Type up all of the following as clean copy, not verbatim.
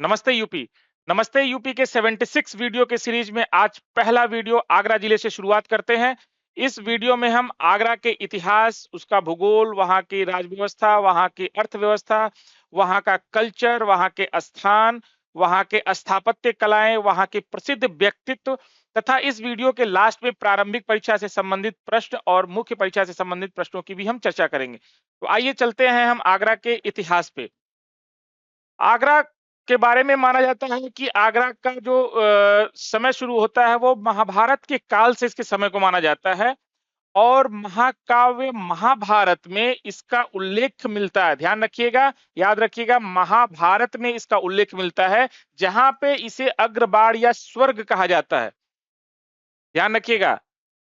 नमस्ते यूपी। नमस्ते यूपी के 76 वीडियो के सीरीज में आज पहला वीडियो आगरा जिले से शुरुआत करते हैं। इस वीडियो में हम आगरा के इतिहास, उसका भूगोल, वहाँ की राज व्यवस्था, वहाँ की अर्थव्यवस्था, वहाँ का कल्चर, वहाँ के स्थान, वहाँ के स्थापत्य कलाएं, वहाँ के प्रसिद्ध व्यक्तित्व तथा इस वीडियो के लास्ट में प्रारंभिक परीक्षा से संबंधित प्रश्न और मुख्य परीक्षा से संबंधित प्रश्नों की भी हम चर्चा करेंगे। तो आइए चलते हैं हम आगरा के इतिहास पे। आगरा के बारे में माना जाता है कि आगरा का जो समय शुरू होता है वो महाभारत के काल से इसके समय को माना जाता है और महाकाव्य महाभारत में इसका उल्लेख मिलता है। ध्यान रखिएगा, याद रखिएगा, महाभारत में इसका उल्लेख मिलता है जहां पे इसे अग्रबाण या स्वर्ग कहा जाता है। ध्यान रखिएगा,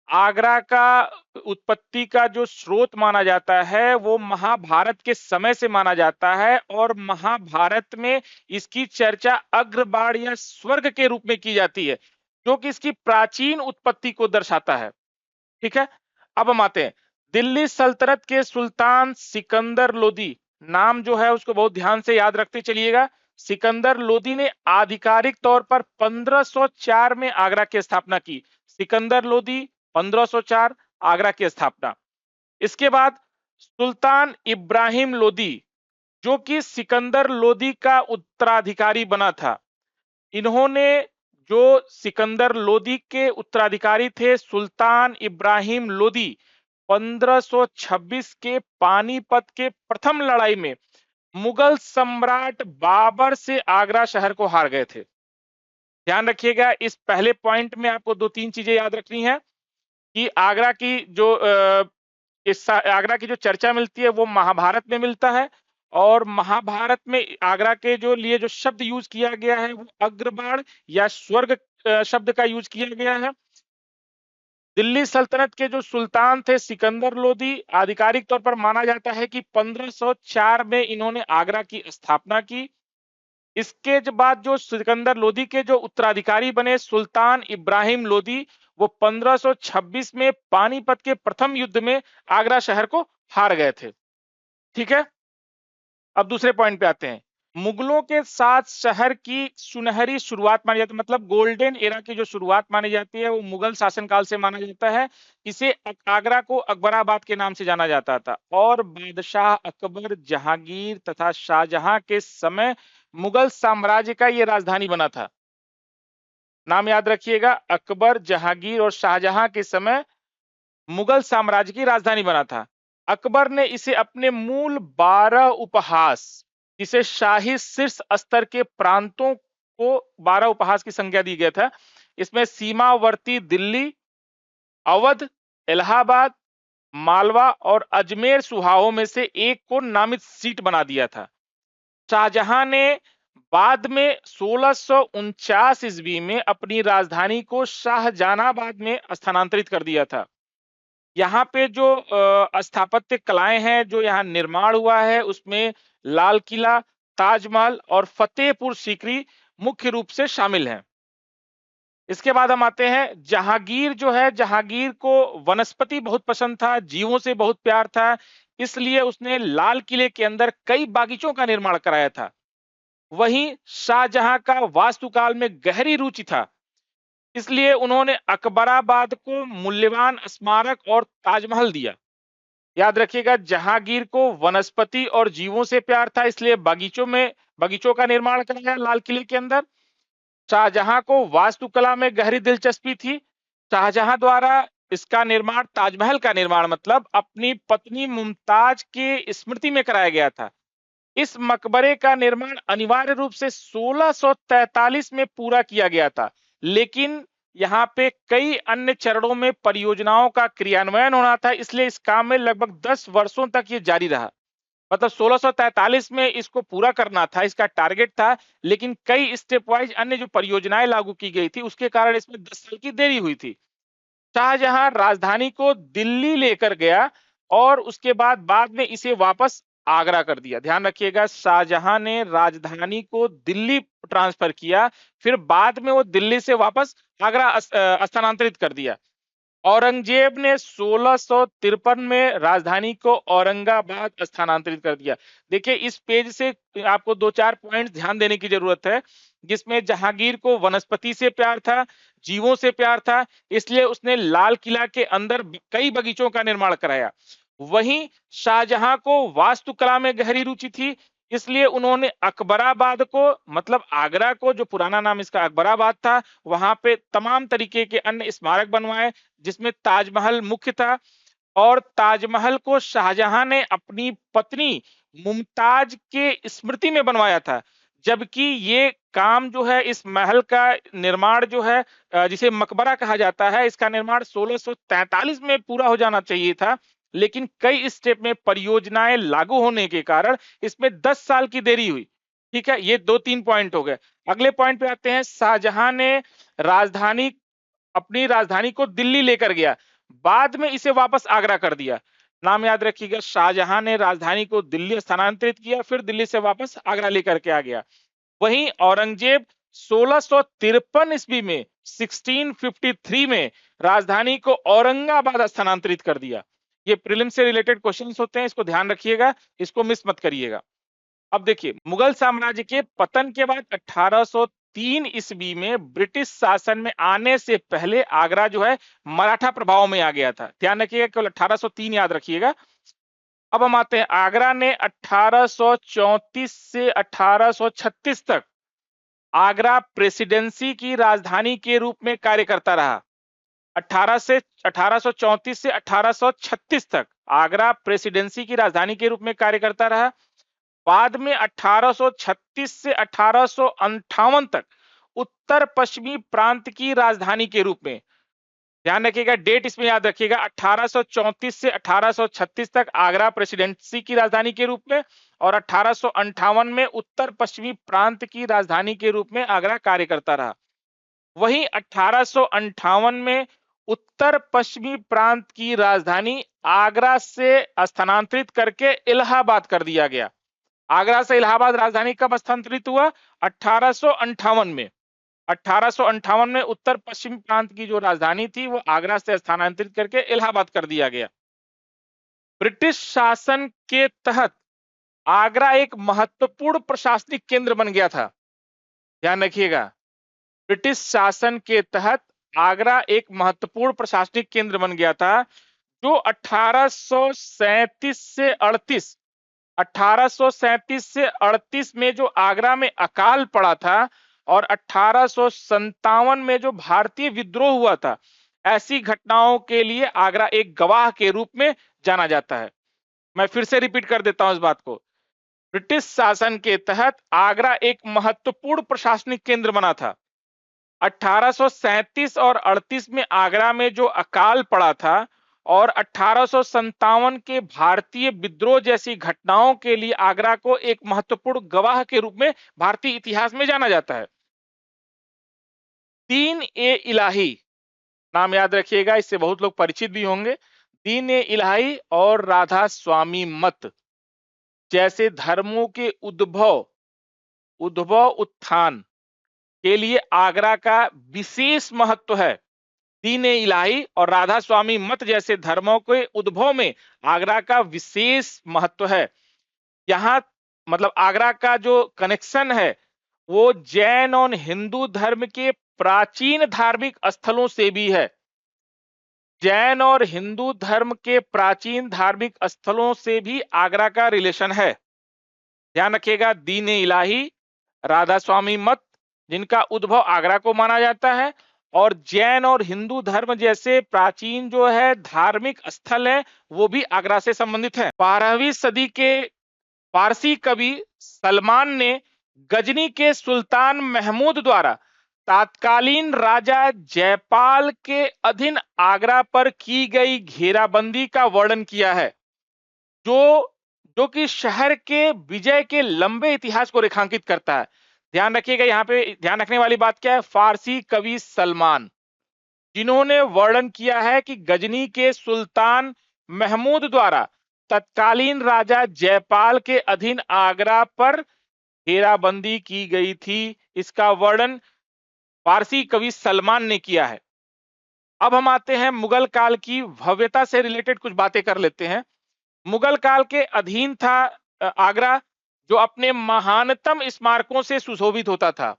आगरा का उत्पत्ति का जो स्रोत माना जाता है वो महाभारत के समय से माना जाता है और महाभारत में इसकी चर्चा अग्रबाण या स्वर्ग के रूप में की जाती है, जो कि इसकी प्राचीन उत्पत्ति को दर्शाता है। ठीक है, अब हम आते हैं दिल्ली सल्तनत के सुल्तान सिकंदर लोदी। नाम जो है उसको बहुत ध्यान से याद रखते चलिएगा। सिकंदर लोदी ने आधिकारिक तौर पर 1504 में आगरा की स्थापना की। सिकंदर लोदी 1504 आगरा की स्थापना। इसके बाद सुल्तान इब्राहिम लोदी, जो कि सिकंदर लोदी का उत्तराधिकारी बना था। इन्होंने, जो सिकंदर लोदी के उत्तराधिकारी थे सुल्तान इब्राहिम लोदी, 1526 के पानीपत के प्रथम लड़ाई में मुगल सम्राट बाबर से आगरा शहर को हार गए थे। ध्यान रखिएगा, इस पहले पॉइंट में आपको दो तीन चीजें याद रखनी है कि आगरा की जो चर्चा मिलती है वो महाभारत में मिलता है और महाभारत में आगरा के जो लिए जो शब्द यूज किया गया है वो अग्रबाण या स्वर्ग शब्द का यूज किया गया है। दिल्ली सल्तनत के जो सुल्तान थे सिकंदर लोदी, आधिकारिक तौर पर माना जाता है कि 1504 में इन्होंने आगरा की स्थापना की। इसके बाद जो सिकंदर लोदी के जो उत्तराधिकारी बने सुल्तान इब्राहिम लोदी, वो 1526 में पानीपत के प्रथम युद्ध में आगरा शहर को हार गए थे। ठीक है, अब दूसरे पॉइंट पे आते हैं। मुगलों के साथ शहर की सुनहरी शुरुआत मानी जाती है, मतलब गोल्डन एरा की जो शुरुआत मानी जाती है वो मुगल शासनकाल से माना जाता है। इसे आगरा को अकबराबाद के नाम से जाना जाता था और बादशाह अकबर, जहांगीर तथा शाहजहां के समय मुगल साम्राज्य का ये राजधानी बना था। नाम याद रखिएगा, अकबर, जहांगीर और शाहजहां के समय मुगल साम्राज्य की राजधानी बना था। अकबर ने इसे अपने मूल 12 उपहास, जिसे शाही शीर्ष स्तर के प्रांतों को 12 उपहास की संख्या दी गया था, इसमें सीमावर्ती दिल्ली, अवध, इलाहाबाद, मालवा और अजमेर सुहाओं में से एक को नामित सीट बना दिया था। शाहजहां ने बाद में 1649 ईस्वी में अपनी राजधानी को शाहजहानाबाद में स्थानांतरित कर दिया था। यहाँ पे जो स्थापत्य कलाएं हैं जो यहाँ निर्माण हुआ है उसमें लाल किला, ताजमहल और फतेहपुर सीकरी मुख्य रूप से शामिल हैं। इसके बाद हम आते हैं जहांगीर। जो है, जहांगीर को वनस्पति बहुत पसंद था, जीवों से बहुत प्यार था, इसलिए उसने लाल किले के अंदर कई बागीचों का निर्माण कराया था। वहीं शाहजहां का वास्तुकाल में गहरी रुचि था, इसलिए उन्होंने अकबराबाद को मूल्यवान स्मारक और ताजमहल दिया। याद रखिएगा, जहांगीर को वनस्पति और जीवों से प्यार था, इसलिए बगीचों का निर्माण कराया लाल किले के अंदर। शाहजहां को वास्तुकला में गहरी दिलचस्पी थी। शाहजहां द्वारा इसका निर्माण, ताजमहल का निर्माण मतलब अपनी पत्नी मुमताज के स्मृति में कराया गया था। इस मकबरे का निर्माण अनिवार्य रूप से 1643 में पूरा किया गया था, लेकिन यहाँ पे कई अन्य चरणों में परियोजनाओं का क्रियान्वयन होना था, इसलिए इस काम में लगभग 10 वर्षों तक ये जारी रहा। मतलब 1643 में इसको पूरा करना था, इसका टारगेट था, लेकिन कई स्टेप वाइज अन्य जो परियोजनाएं लागू की गई थी उसके कारण इसमें 10 साल की देरी हुई थी। शाहजहां राजधानी को दिल्ली लेकर गया और उसके बाद में इसे वापस आगरा कर दिया। ध्यान रखिएगा, शाहजहां ने राजधानी को दिल्ली ट्रांसफर किया, फिर बाद में वो दिल्ली से वापस आगरा स्थानांतरित कर दिया। औरंगजेब ने 1653 में राजधानी को औरंगाबाद स्थानांतरित कर दिया। देखिए इस पेज से आपको 2-4 पॉइंट ध्यान देने की जरूरत है, जिसमें जहांगीर को वनस्पति से प्यार था, जीवों से प्यार था, इसलिए उसने लाल किला के अंदर कई बगीचों का निर्माण कराया। वहीं शाहजहां को वास्तुकला में गहरी रुचि थी, इसलिए उन्होंने अकबराबाद को, मतलब आगरा को, जो पुराना नाम इसका अकबराबाद था, वहां पे तमाम तरीके के अन्य स्मारक बनवाए, जिसमें ताजमहल मुख्य था। और ताजमहल को शाहजहां ने अपनी पत्नी मुमताज के स्मृति में बनवाया था, जबकि ये काम जो है, इस महल का निर्माण जो है, जिसे मकबरा कहा जाता है, इसका निर्माण 1643 में पूरा हो जाना चाहिए था, लेकिन कई स्टेप में परियोजनाएं लागू होने के कारण इसमें 10 साल की देरी हुई। ठीक है, ये 2-3 पॉइंट हो गए। अगले पॉइंट पे आते हैं। शाहजहां ने राजधानी अपनी राजधानी को दिल्ली लेकर गया, बाद में इसे वापस आगरा कर दिया। नाम याद रखिएगा, शाहजहां ने राजधानी को दिल्ली स्थानांतरित किया, फिर दिल्ली से वापस आगरा लेकर के आ गया। वहीं औरंगजेब 1653 ईस्वी में 1653 में राजधानी को औरंगाबाद स्थानांतरित कर दिया। ये प्रीलिम से रिलेटेड क्वेश्चंस होते हैं, इसको ध्यान रखिएगा, इसको मिस मत करिएगा। अब देखिए, मुगल साम्राज्य के पतन के बाद 1803 ईस्वी में ब्रिटिश शासन में आने से पहले आगरा जो है मराठा प्रभाव में आ गया था। ध्यान रखिएगा, केवल 1803 याद रखिएगा। अब हम आते हैं, आगरा ने 1834 से 1836 तक आगरा प्रेसिडेंसी की राजधानी के रूप में कार्य करता रहा। 1834 से 1836 तक आगरा प्रेसिडेंसी की राजधानी के रूप में कार्य करता रहा। बाद में 1836 से 1858 तक उत्तर पश्चिमी प्रांत की राजधानी के रूप में, ध्यान रखिएगा, डेट इसमें याद रखिएगा, 1834 से 1836 तक आगरा प्रेसिडेंसी की राजधानी के रूप में, और 1858 में उत्तर पश्चिमी प्रांत की राजधानी के रूप में आगरा कार्य करता रहा। वहीं 1858 में उत्तर पश्चिमी प्रांत की राजधानी आगरा से स्थानांतरित करके इलाहाबाद कर दिया गया। आगरा से इलाहाबाद राजधानी कब स्थानांतरित हुआ? 1858 में। 1858 में उत्तर पश्चिम प्रांत की जो राजधानी थी वो आगरा से स्थानांतरित करके इलाहाबाद कर दिया गया। ब्रिटिश शासन के तहत आगरा एक महत्वपूर्ण प्रशासनिक केंद्र बन गया था। ध्यान रखिएगा, ब्रिटिश शासन के तहत आगरा एक महत्वपूर्ण प्रशासनिक केंद्र बन गया था, जो 1837 से 1838 में जो आगरा में अकाल पड़ा था, और 1857 में जो भारतीय विद्रोह हुआ था, ऐसी घटनाओं के लिए आगरा एक गवाह के रूप में जाना जाता है। मैं फिर से रिपीट कर देता हूं इस बात को। ब्रिटिश शासन के तहत आगरा एक महत्वपूर्ण प्रशासनिक केंद्र बना था। 1837 और 38 में आगरा में जो अकाल पड़ा था, और 1857 के भारतीय विद्रोह जैसी घटनाओं के लिए आगरा को एक महत्वपूर्ण गवाह के रूप में भारतीय इतिहास में जाना जाता है। दीन-ए-इलाही नाम याद रखिएगा, इससे बहुत लोग परिचित भी होंगे। दीन-ए-इलाही और राधा स्वामी मत जैसे धर्मों के उत्थान के लिए आगरा का विशेष महत्व है। दीन-ए-इलाही और राधा स्वामी मत जैसे धर्मों के उद्भव में आगरा का विशेष महत्व है। यहाँ मतलब आगरा का जो कनेक्शन है वो जैन और हिंदू धर्म के प्राचीन धार्मिक स्थलों से भी है। जैन और हिंदू धर्म के प्राचीन धार्मिक स्थलों से भी आगरा का रिलेशन है। ध्यान रखिएगा, दीन-ए-इलाही, राधा स्वामी मत, जिनका उद्भव आगरा को माना जाता है, और जैन और हिंदू धर्म जैसे प्राचीन जो है धार्मिक स्थल है, वो भी आगरा से संबंधित है। 12वीं सदी के फारसी कवि सलमान ने गजनी के सुल्तान महमूद द्वारा तात्कालीन राजा जयपाल के अधीन आगरा पर की गई घेराबंदी का वर्णन किया है, जो कि शहर के विजय के लंबे इतिहास को रेखांकित करता है। ध्यान रखिएगा, यहाँ पे ध्यान रखने वाली बात क्या है? फारसी कवि सलमान, जिन्होंने वर्णन किया है कि गजनी के सुल्तान महमूद द्वारा तत्कालीन राजा जयपाल के अधीन आगरा पर घेराबंदी की गई थी। इसका वर्णन फारसी कवि सलमान ने किया है। अब हम आते हैं मुगल काल की भव्यता से रिलेटेड कुछ बातें कर लेते हैं। मुगल काल के अधीन था आगरा, जो अपने महानतम स्मारकों से सुशोभित होता था।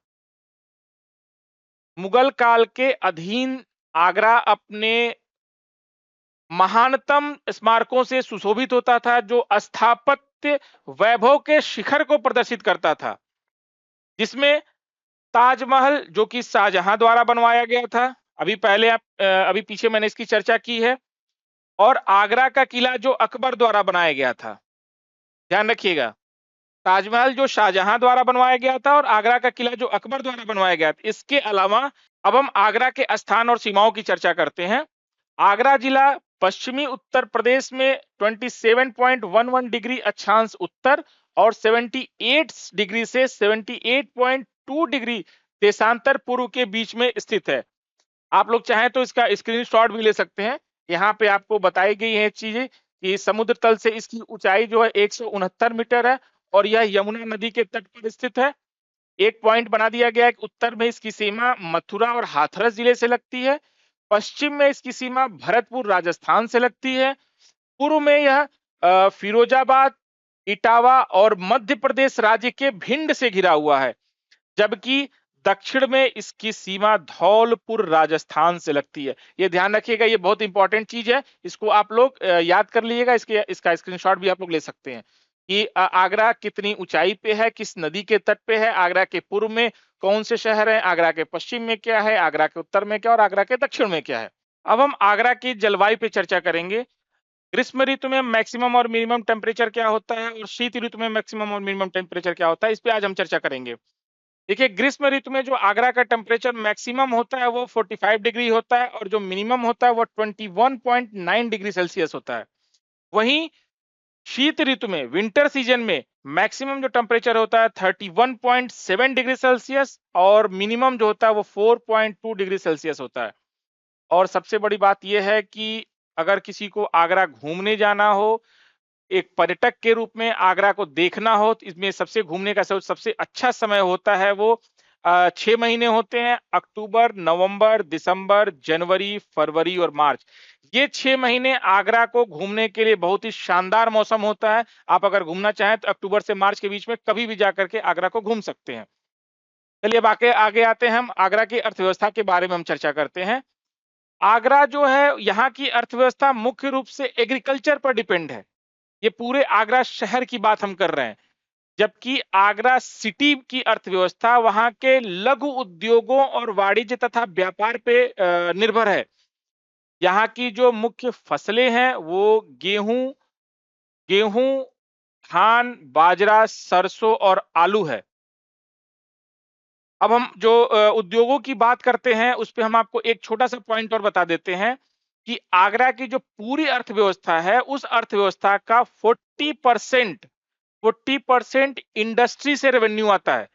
मुगल काल के अधीन आगरा अपने महानतम स्मारकों से सुशोभित होता था, जो स्थापत्य वैभव के शिखर को प्रदर्शित करता था, जिसमें ताजमहल जो कि शाहजहां द्वारा बनवाया गया था, अभी पीछे मैंने इसकी चर्चा की है, और आगरा का किला जो अकबर द्वारा बनाया गया था। ध्यान रखिएगा, ताजमहल जो शाहजहां द्वारा बनवाया गया था और आगरा का किला जो अकबर द्वारा बनवाया गया था। इसके अलावा अब हम आगरा के स्थान और सीमाओं की चर्चा करते हैं। आगरा जिला पश्चिमी उत्तर प्रदेश में 27.11 डिग्री अक्षांश उत्तर और 78 डिग्री से 78.2 डिग्री देशांतर पूर्व के बीच में स्थित है। आप लोग चाहें तो इसका स्क्रीनशॉट भी ले सकते हैं। यहाँ पे आपको बताई गई है चीजें कि समुद्र तल से इसकी ऊंचाई जो है 169 मीटर है और यह यमुना नदी के तट पर स्थित है। एक पॉइंट बना दिया गया है कि उत्तर में इसकी सीमा मथुरा और हाथरस जिले से लगती है, पश्चिम में इसकी सीमा भरतपुर राजस्थान से लगती है, पूर्व में यह फिरोजाबाद, इटावा और मध्य प्रदेश राज्य के भिंड से घिरा हुआ है, जबकि दक्षिण में इसकी सीमा धौलपुर राजस्थान से लगती है। ये ध्यान रखिएगा, ये बहुत इंपॉर्टेंट चीज है, इसको आप लोग याद कर लीजिएगा। इसका स्क्रीनशॉट भी आप लोग ले सकते हैं कि आगरा कितनी ऊंचाई पे है, किस नदी के तट पे है, आगरा के पूर्व में कौन से शहर है, आगरा के पश्चिम में क्या है, आगरा के उत्तर में क्या और आगरा के दक्षिण में क्या है। अब हम आगरा की जलवायु पे चर्चा करेंगे। ग्रीष्म ऋतु में मैक्सिमम और मिनिमम टेम्परेचर क्या होता है और शीत ऋतु में मैक्सिमम और मिनिमम टेम्परेचर क्या होता है, इस पे आज हम चर्चा करेंगे। देखिए, ग्रीष्म ऋतु में जो आगरा का टेम्परेचर मैक्सिमम होता है वो 45 डिग्री होता है और जो मिनिमम होता है वो 21.9 डिग्री सेल्सियस होता है। वहीं शीत ऋतु में, विंटर सीजन में, मैक्सिमम जो टेम्परेचर होता है 31.7 डिग्री सेल्सियस और मिनिमम जो होता है वो 4.2 डिग्री सेल्सियस होता है। और सबसे बड़ी बात यह है कि अगर किसी को आगरा घूमने जाना हो, एक पर्यटक के रूप में आगरा को देखना हो, तो इसमें सबसे घूमने का सबसे अच्छा समय होता है वो 6 महीने होते हैं, अक्टूबर, नवंबर, दिसंबर, जनवरी, फरवरी और मार्च। ये 6 महीने आगरा को घूमने के लिए बहुत ही शानदार मौसम होता है। आप अगर घूमना चाहें तो अक्टूबर से मार्च के बीच में कभी भी जाकर के आगरा को घूम सकते हैं। चलिए अब आगे आते हैं, हम आगरा की अर्थव्यवस्था के बारे में हम चर्चा करते हैं। आगरा जो है, यहाँ की अर्थव्यवस्था मुख्य रूप से एग्रीकल्चर पर डिपेंड है। ये पूरे आगरा शहर की बात हम कर रहे हैं, जबकि आगरा सिटी की अर्थव्यवस्था वहां के लघु उद्योगों और वाणिज्य तथा व्यापार पे निर्भर है। यहाँ की जो मुख्य फसलें हैं वो गेहूं गेहूं धान, बाजरा, सरसों और आलू है। अब हम जो उद्योगों की बात करते हैं उस पे हम आपको एक छोटा सा पॉइंट और बता देते हैं कि आगरा की जो पूरी अर्थव्यवस्था है, उस अर्थव्यवस्था का 40% इंडस्ट्री से रेवेन्यू आता है।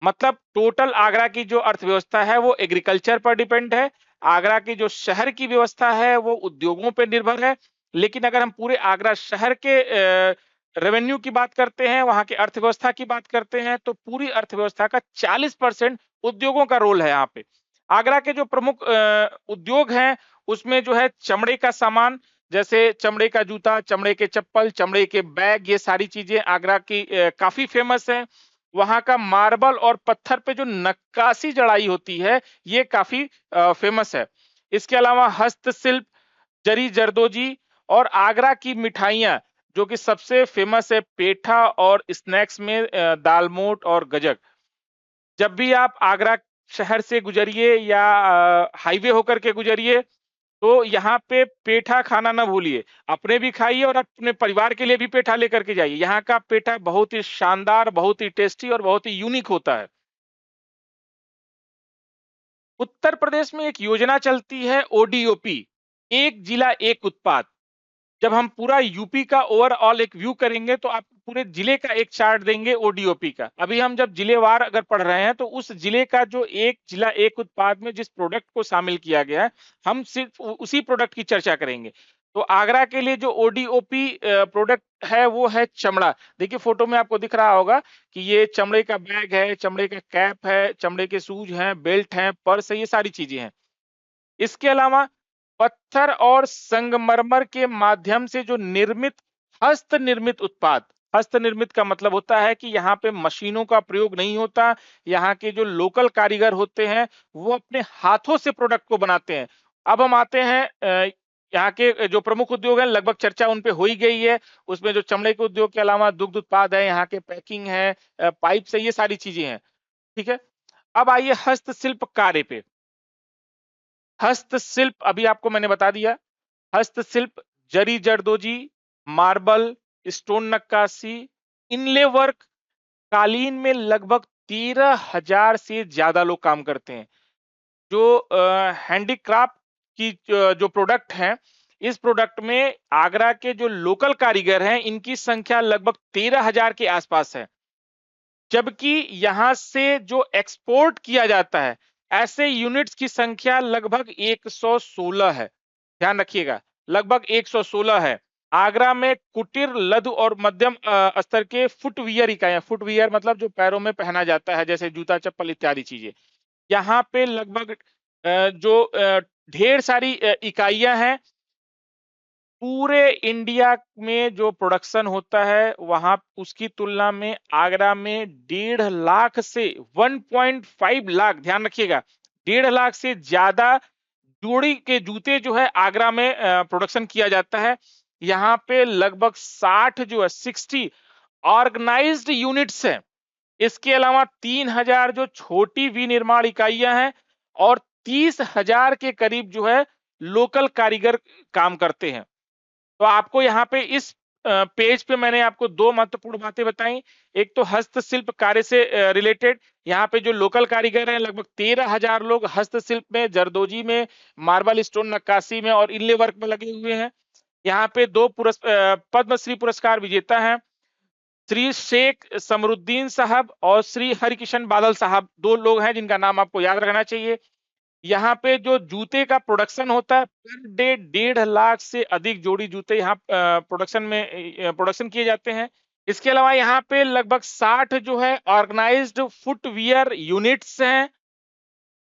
मतलब टोटल आगरा की जो अर्थव्यवस्था है वो एग्रीकल्चर पर डिपेंड है। आगरा की जो शहर की व्यवस्था है वो उद्योगों पर निर्भर है। लेकिन अगर हम पूरे आगरा शहर के रेवेन्यू की बात करते हैं, वहां की अर्थव्यवस्था की बात करते हैं, तो पूरी अर्थव्यवस्था का 40% उद्योगों का रोल है यहाँ पे। आगरा के जो प्रमुख उद्योग हैं उसमें जो है चमड़े का सामान, जैसे चमड़े का जूता, चमड़े के चप्पल, चमड़े के बैग, ये सारी चीजें आगरा की काफी फेमस हैं। वहां का मार्बल और पत्थर पे जो नक्काशी जड़ाई होती है ये काफी फेमस है। इसके अलावा हस्तशिल्प, जरी जरदोजी और आगरा की मिठाइयां जो कि सबसे फेमस है, पेठा और स्नैक्स में दालमोट और गजक। जब भी आप आगरा शहर से गुजरिए या हाईवे होकर के गुजरिए तो यहाँ पे पेठा खाना ना भूलिए, अपने भी खाइए और अपने परिवार के लिए भी पेठा लेकर के जाइए। यहाँ का पेठा बहुत ही शानदार, बहुत ही टेस्टी और बहुत ही यूनिक होता है। उत्तर प्रदेश में एक योजना चलती है ओडीओपी, एक जिला एक उत्पाद। जब हम पूरा यूपी का ओवरऑल एक व्यू करेंगे तो आपको पूरे जिले का एक चार्ट देंगे ओडीओपी का। अभी हम जब जिलेवार अगर पढ़ रहे हैं तो उस जिले का जो एक जिला एक उत्पाद में जिस प्रोडक्ट को शामिल किया गया है, हम सिर्फ उसी प्रोडक्ट की चर्चा करेंगे। तो आगरा के लिए जो ओडीओपी प्रोडक्ट है वो है चमड़ा। देखिए फोटो में आपको दिख रहा होगा कि ये चमड़े का बैग है, चमड़े का कैप है, चमड़े के शूज हैं, बेल्ट हैं, पर्स है, ये सारी चीजें हैं। इसके अलावा पत्थर और संगमरमर के माध्यम से जो निर्मित हस्त निर्मित उत्पाद, हस्त निर्मित का मतलब होता है कि यहाँ पे मशीनों का प्रयोग नहीं होता, यहाँ के जो लोकल कारीगर होते हैं वो अपने हाथों से प्रोडक्ट को बनाते हैं। अब हम आते हैं यहाँ के जो प्रमुख उद्योग हैं, लगभग चर्चा उन पे हो ही गई है। उसमें जो चमड़े के उद्योग के अलावा दुग्ध उत्पाद है, यहाँ के पैकिंग है, पाइप से, ये सारी चीजें हैं। ठीक है। अब आइए हस्तशिल्प कार्य पे। हस्तशिल्प अभी आपको मैंने बता दिया। हस्तशिल्प जरी जरदोजी, मार्बल, स्टोन नक्काशी, इनले वर्क, कालीन में लगभग 13,000 से ज्यादा लोग काम करते हैं। जो हैंडीक्राफ्ट की जो प्रोडक्ट है, इस प्रोडक्ट में आगरा के जो लोकल कारीगर हैं इनकी संख्या लगभग 13,000 के आसपास है। जबकि यहां से जो एक्सपोर्ट किया जाता है, ऐसे यूनिट्स की संख्या लगभग 116 है। ध्यान रखिएगा, लगभग 116 है। आगरा में कुटीर, लघु और मध्यम स्तर के फुटवियर इकाइयां, फुटवियर मतलब जो पैरों में पहना जाता है, जैसे जूता चप्पल इत्यादि चीजें, यहाँ पे लगभग जो ढेर सारी इकाइयां हैं। पूरे इंडिया में जो प्रोडक्शन होता है वहां उसकी तुलना में आगरा में 1.5 लाख से 1.5 लाख, ध्यान रखिएगा, 1.5 लाख से ज्यादा जोड़ी के जूते जो है आगरा में प्रोडक्शन किया जाता है। यहाँ पे लगभग 60 जो है 60 ऑर्गेनाइज्ड यूनिट्स हैं। इसके अलावा 3,000 जो छोटी विनिर्माण इकाइयां हैं और 30,000 के करीब जो है लोकल कारीगर काम करते हैं। तो आपको यहाँ पे इस पेज पे मैंने आपको दो महत्वपूर्ण बातें बताई। एक तो हस्तशिल्प कार्य से रिलेटेड, यहाँ पे जो लोकल कारीगर हैं लगभग 13,000 लोग हस्तशिल्प में, जरदोजी में, मार्बल स्टोन नक्काशी में और इनले वर्क में लगे हुए हैं। यहाँ पे दो पद्मश्री पुरस्कार विजेता हैं, श्री शेख समरुद्दीन साहब और श्री हरिकिशन बादल साहब, दो लोग हैं जिनका नाम आपको याद रखना चाहिए। यहाँ पे जो जूते का प्रोडक्शन होता है पर डे 1.5 लाख से अधिक जोड़ी जूते यहाँ प्रोडक्शन किए जाते हैं। इसके अलावा यहाँ पे लगभग 60 जो है ऑर्गेनाइज्ड फुटवियर यूनिट्स हैं,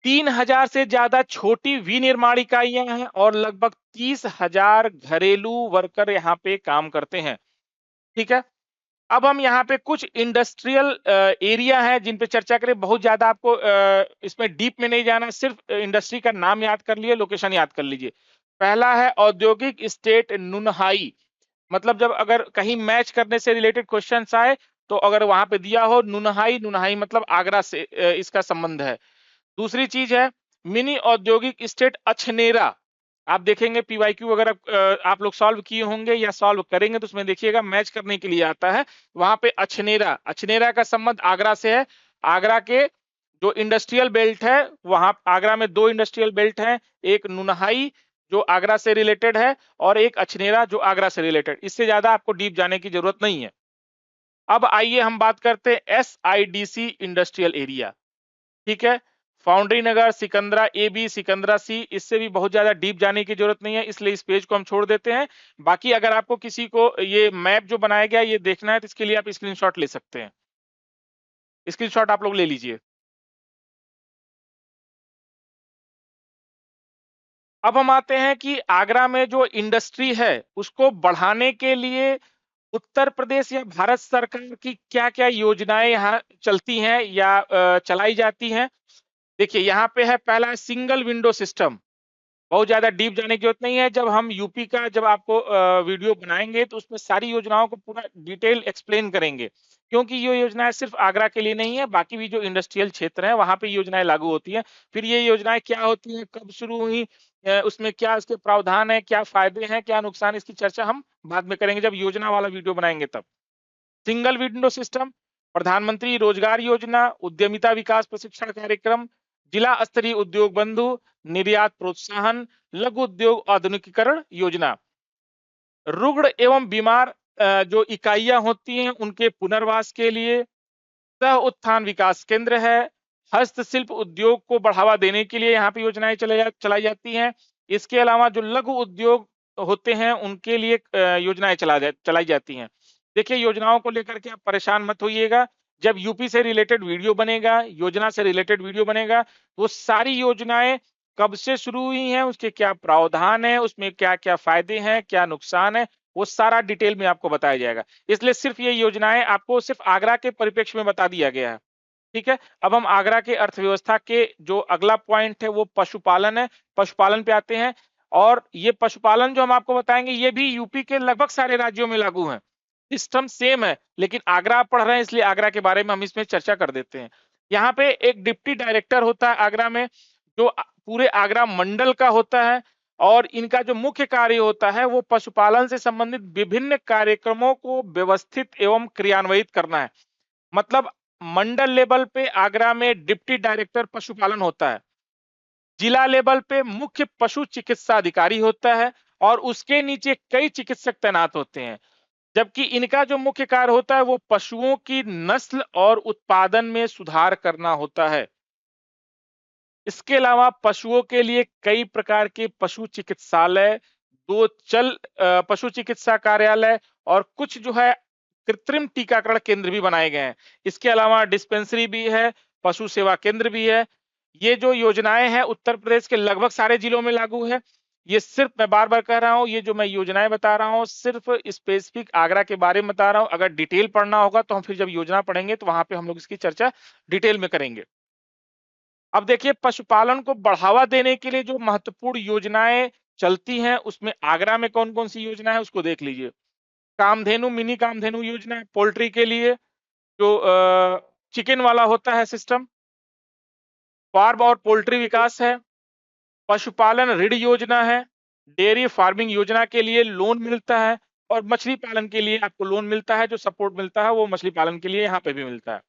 3,000 से ज्यादा छोटी विनिर्माण इकाइयां हैं और लगभग 30,000 घरेलू वर्कर यहाँ पे काम करते हैं। ठीक है। अब हम यहाँ पे कुछ इंडस्ट्रियल एरिया है जिन पे चर्चा करें। बहुत ज्यादा आपको इसमें डीप में नहीं जाना, सिर्फ इंडस्ट्री का नाम याद कर लिए, लोकेशन याद कर लीजिए। पहला है औद्योगिक स्टेट नुनहाई, मतलब जब अगर कहीं मैच करने से रिलेटेड क्वेश्चन आए तो अगर वहां पे दिया हो नुनहाई, नुनहाई मतलब आगरा से इसका संबंध है। दूसरी चीज है मिनी औद्योगिक स्टेट अछनेरा। आप देखेंगे पीवाईक्यू वगैरह आप लोग सॉल्व किए होंगे या सॉल्व करेंगे तो उसमें देखिएगा मैच करने के लिए आता है। वहां पे अछनेरा, अछनेरा का संबंध आगरा से है। आगरा के जो इंडस्ट्रियल बेल्ट है, वहां आगरा में दो इंडस्ट्रियल बेल्ट हैं, एक नुनहाई जो आगरा से रिलेटेड है और एक अछनेरा जो आगरा से रिलेटेड। इससे ज्यादा आपको डीप जाने की जरूरत नहीं है। अब आइए हम बात करते हैं SIDC इंडस्ट्रियल एरिया। ठीक है। Foundry Nagar, Sikandra A B, Sikandra C, इससे भी बहुत ज्यादा डीप जाने की जरूरत नहीं है, इसलिए इस पेज को हम छोड़ देते हैं। बाकी अगर आपको किसी को ये मैप जो बनाया गया ये देखना है तो इसके लिए आप स्क्रीनशॉट ले सकते हैं। स्क्रीनशॉट आप लोग ले लीजिए। अब हम आते हैं कि आगरा में जो इंडस्ट्री है उसको बढ़ाने के लिए उत्तर प्रदेश या भारत सरकार की क्या-क्या योजनाएं यहाँ चलती हैं या चलाई जाती हैं। देखिए यहाँ पे है, पहला है सिंगल विंडो सिस्टम। बहुत ज्यादा डीप जाने की जरूरत नहीं है। जब हम यूपी का जब आपको वीडियो बनाएंगे तो उसमें सारी योजनाओं को पूरा डिटेल एक्सप्लेन करेंगे, क्योंकि ये योजनाएं सिर्फ आगरा के लिए नहीं है, बाकी भी जो इंडस्ट्रियल क्षेत्र है वहां पे योजनाएं लागू होती हैं। फिर ये योजनाएं क्या होती हैं, कब शुरू हुई, उसमें क्या इसके प्रावधान है, क्या फायदे हैं, क्या नुकसान, इसकी चर्चा हम बाद में करेंगे जब योजना वाला वीडियो बनाएंगे तब। सिंगल विंडो सिस्टम, प्रधानमंत्री रोजगार योजना, उद्यमिता विकास प्रशिक्षण कार्यक्रम, जिला स्तरीय उद्योग बंधु, निर्यात प्रोत्साहन, लघु उद्योग आधुनिकीकरण योजना, रुग्ण एवं बीमार जो इकाइयां होती हैं उनके पुनर्वास के लिए सह उत्थान विकास केंद्र है। हस्तशिल्प उद्योग को बढ़ावा देने के लिए यहाँ पे योजनाएं चलाई जाती हैं। इसके अलावा जो लघु उद्योग होते हैं उनके लिए योजनाएं चलाई जाती हैं। देखिए योजनाओं को लेकर के आप परेशान मत होइएगा। जब यूपी से रिलेटेड वीडियो बनेगा, योजना से रिलेटेड वीडियो बनेगा, वो सारी योजनाएं कब से शुरू हुई हैं, उसके क्या प्रावधान है, उसमें क्या-क्या फायदे हैं, क्या नुकसान है, वो सारा डिटेल में आपको बताया जाएगा। इसलिए सिर्फ ये योजनाएँ आपको सिर्फ आगरा के परिप्रेक्ष्य में बता दिया गया है। ठीक है? अब हम आगरा के अर्थव्यवस्था के जो अगला पॉइंट है वो पशुपालन है। पशुपालन पे आते हैं और ये पशुपालन जो हम आपको बताएँगे ये भी यूपी के लगभग सारे राज्यों में लागू है। सिस्टम सेम है, लेकिन आगरा आप पढ़ रहे हैं इसलिए आगरा के बारे में हम इसमें चर्चा कर देते हैं। यहाँ पे एक डिप्टी डायरेक्टर होता है आगरा में, जो पूरे आगरा मंडल का होता है और इनका जो मुख्य कार्य होता है वो पशुपालन से संबंधित विभिन्न कार्यक्रमों को व्यवस्थित एवं क्रियान्वित करना है। मतलब मंडल लेवल पे आगरा में डिप्टी डायरेक्टर पशुपालन होता है। जिला लेवल पे मुख्य पशु चिकित्सा अधिकारी होता है और उसके नीचे कई चिकित्सक तैनात होते हैं। जबकि इनका जो मुख्य कार्य होता है वो पशुओं की नस्ल और उत्पादन में सुधार करना होता है। इसके अलावा पशुओं के लिए कई प्रकार के पशु चिकित्सालय, 2 चल पशु चिकित्सा कार्यालय और कुछ जो है कृत्रिम टीकाकरण केंद्र भी बनाए गए हैं। इसके अलावा डिस्पेंसरी भी है, पशु सेवा केंद्र भी है। ये जो योजनाएं हैं उत्तर प्रदेश के लगभग सारे जिलों में लागू है। ये सिर्फ मैं बार-बार कह रहा हूँ, ये जो मैं योजनाएं बता रहा हूँ सिर्फ स्पेसिफिक आगरा के बारे में बता रहा हूँ। अगर डिटेल पढ़ना होगा तो हम फिर जब योजना पढ़ेंगे तो वहां पे हम लोग इसकी चर्चा डिटेल में करेंगे। अब देखिए पशुपालन को बढ़ावा देने के लिए जो महत्वपूर्ण योजनाएं चलती हैं उसमें आगरा में कौन-कौन सी योजना है उसको देख लीजिए। कामधेनु मिनी कामधेनु योजना है पोल्ट्री के लिए, जो चिकन वाला होता है सिस्टम। फार्म और पोल्ट्री विकास है, पशुपालन ऋण योजना है, डेयरी फार्मिंग योजना के लिए लोन मिलता है और मछली पालन के लिए आपको लोन मिलता है, जो सपोर्ट मिलता है वो मछली पालन के लिए यहाँ पे भी मिलता है।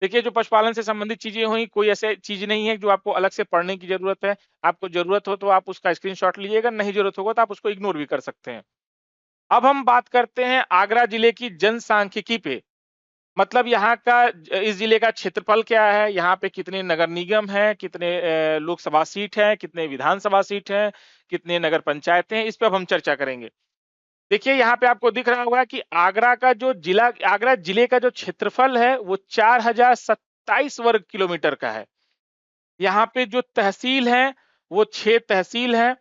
देखिए, जो पशुपालन से संबंधित चीज़ें हुई, कोई ऐसे चीज़ नहीं है जो आपको अलग से पढ़ने की ज़रूरत है। आपको ज़रूरत हो तो आप उसका स्क्रीनशॉट लीजिएगा, नहीं ज़रूरत होगा तो आप उसको इग्नोर भी कर सकते हैं। अब हम बात करते हैं आगरा जिले की जनसांख्यिकी पे। मतलब यहाँ का इस जिले का क्षेत्रफल क्या है, यहाँ पे कितने नगर निगम हैं, कितने लोकसभा सीट हैं, कितने विधानसभा सीट हैं, कितने नगर पंचायतें हैं, इस पे अब हम चर्चा करेंगे। देखिए यहाँ पे आपको दिख रहा होगा कि आगरा जिले का जो क्षेत्रफल है वो 4027 वर्ग किलोमीटर का है। यहाँ पे जो तहसील है वो 6 तहसील है,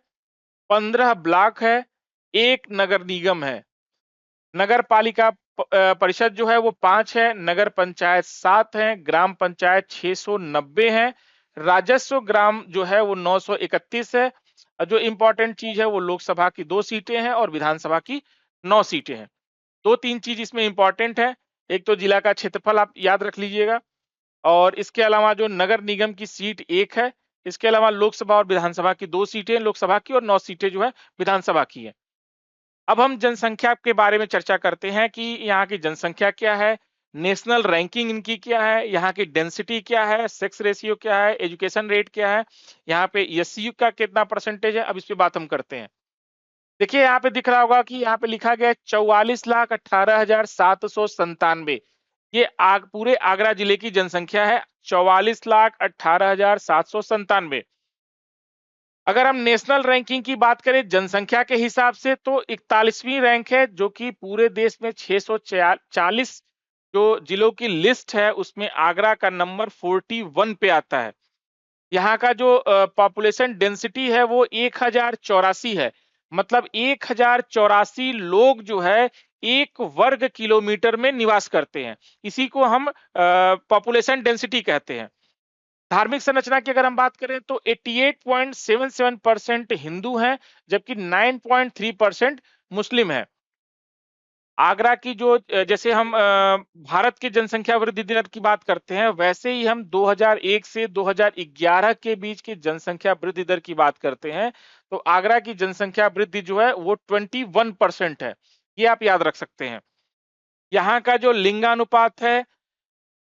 15 ब्लॉक है, 1 नगर निगम है। नगर पालिका परिषद जो है वो 5 है, नगर पंचायत 7 है, ग्राम पंचायत 690 है, राजस्व ग्राम जो है वो 931 है। जो इंपॉर्टेंट चीज है वो लोकसभा की 2 सीटें हैं और विधानसभा की 9 सीटें हैं। 2-3 चीज इसमें इंपॉर्टेंट है। एक तो जिला का क्षेत्रफल आप याद रख लीजिएगा और इसके अलावा जो नगर निगम की सीट 1 है। इसके अलावा लोकसभा और विधानसभा की 2 सीटें लोकसभा की और 9 सीटें जो है विधानसभा की है। अब हम जनसंख्या के बारे में चर्चा करते हैं कि यहाँ की जनसंख्या क्या है, नेशनल रैंकिंग इनकी क्या है, यहाँ की डेंसिटी क्या है, सेक्स रेशियो क्या है, एजुकेशन रेट क्या है, यहाँ पे एससीयू का कितना परसेंटेज है, अब इस पे बात हम करते हैं। देखिए यहाँ पे दिख रहा होगा कि यहाँ पे लिखा गया है 44,18,797। ये पूरे आगरा जिले की जनसंख्या है, 44,18,797। अगर हम नेशनल रैंकिंग की बात करें जनसंख्या के हिसाब से तो 41वीं रैंक है, जो कि पूरे देश में 640 जो जिलों की लिस्ट है उसमें आगरा का नंबर 41 पे आता है। यहाँ का जो पॉपुलेशन डेंसिटी है वो 1084 है। मतलब 1084 लोग जो है 1 वर्ग किलोमीटर में निवास करते हैं। इसी को हम पॉपुलेशन डेंसिटी कहते हैं। धार्मिक संरचना की अगर हम बात करें तो 88.77% हिंदू हैं, जबकि 9.3% मुस्लिम है। आगरा की जो जैसे हम भारत की जनसंख्या वृद्धि दर की बात करते हैं, वैसे ही हम 2001 से 2011 के बीच की जनसंख्या वृद्धि दर की बात करते हैं, तो आगरा की जनसंख्या वृद्धि जो है वो 21% है। ये आप याद रख सकते हैं। यहाँ का जो लिंगानुपात है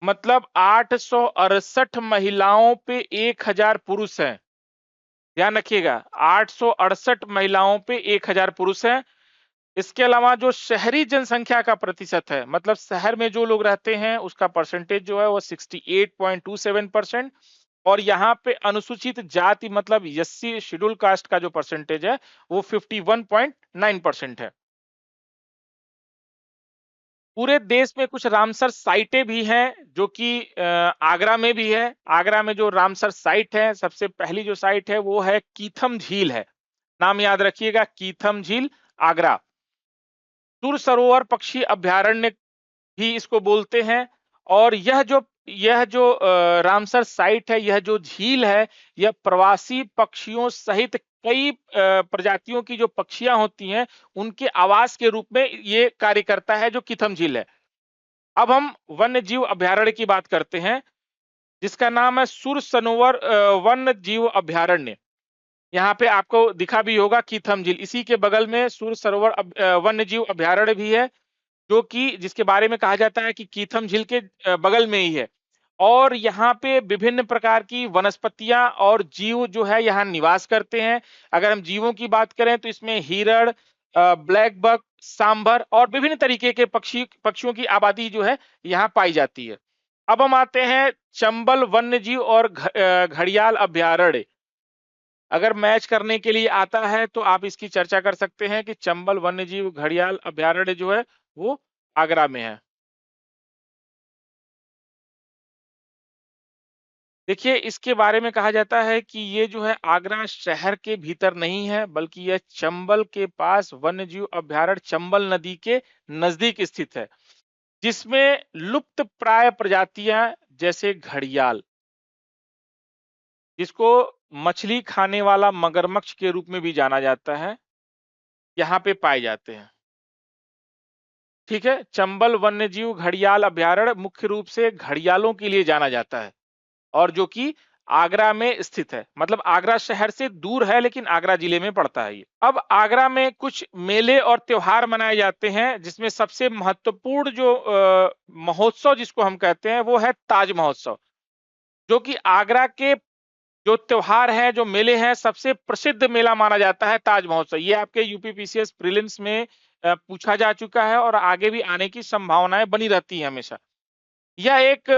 मतलब 868 महिलाओं पे 1000 पुरुष हैं। ध्यान रखिएगा 868 महिलाओं पे 1000 पुरुष हैं। इसके अलावा जो शहरी जनसंख्या का प्रतिशत है मतलब शहर में जो लोग रहते हैं उसका परसेंटेज जो है वो 68.27% और यहाँ पे अनुसूचित जाति मतलब एससी शेड्यूल कास्ट का जो परसेंटेज है वो 51.9% है। पूरे देश में कुछ रामसर साइटें भी हैं जो कि आगरा में भी है। आगरा में जो रामसर साइट है, सबसे पहली जो साइट है वो है कीथम झील है। नाम याद रखिएगा, कीथम झील, आगरा। सुर सरोवर पक्षी अभयारण्य भी इसको बोलते हैं। और यह जो रामसर साइट है, यह जो झील है, यह प्रवासी पक्षियों सहित कई प्रजातियों की जो पक्षियां होती हैं, उनके आवास के रूप में ये कार्य करता है, जो कीथम झील है। अब हम वन्य जीव अभयारण्य की बात करते हैं, जिसका नाम है सुर सरोवर वन्य जीव अभयारण्य। यहाँ पे आपको दिखा भी होगा कीथम झील, इसी के बगल में सुर सरोवर वन्य जीव अभयारण्य भी है, जो कि जिसके बारे में कहा जाता है कि कीथम झील के बगल में ही है। और यहाँ पे विभिन्न प्रकार की वनस्पतियां और जीव जो है यहाँ निवास करते हैं। अगर हम जीवों की बात करें तो इसमें हिरण, ब्लैक बक, सांभर और विभिन्न तरीके के पक्षियों की आबादी जो है यहाँ पाई जाती है। अब हम आते हैं चंबल वन्य जीव और घड़ियाल अभयारण्य। अगर मैच करने के लिए आता है तो आप इसकी चर्चा कर सकते हैं कि चंबल वन्यजीव घड़ियाल अभयारण्य जो है वो आगरा में है। देखिए, इसके बारे में कहा जाता है कि ये जो है आगरा शहर के भीतर नहीं है, बल्कि यह चंबल के पास वन्यजीव अभयारण्य चंबल नदी के नजदीक स्थित है, जिसमें लुप्त प्राय प्रजातियां जैसे घड़ियाल, जिसको मछली खाने वाला मगरमच्छ के रूप में भी जाना जाता है, यहाँ पे पाए जाते हैं। ठीक है, चंबल वन्यजीव घड़ियाल अभयारण्य मुख्य रूप से घड़ियालों के लिए जाना जाता है, और जो कि आगरा में स्थित है। मतलब आगरा शहर से दूर है, लेकिन आगरा जिले में पड़ता है ये। अब आगरा में कुछ मेले और त्योहार मनाए जाते हैं, जिसमें सबसे महत्वपूर्ण जो महोत्सव जिसको हम कहते हैं वो है ताज महोत्सव, जो कि आगरा के जो त्योहार है, जो मेले हैं, सबसे प्रसिद्ध मेला माना जाता है ताज महोत्सव। ये आपके यूपीपीसीएस प्रीलिम्स में पूछा जा चुका है और आगे भी आने की संभावनाएं बनी रहती है हमेशा। यह एक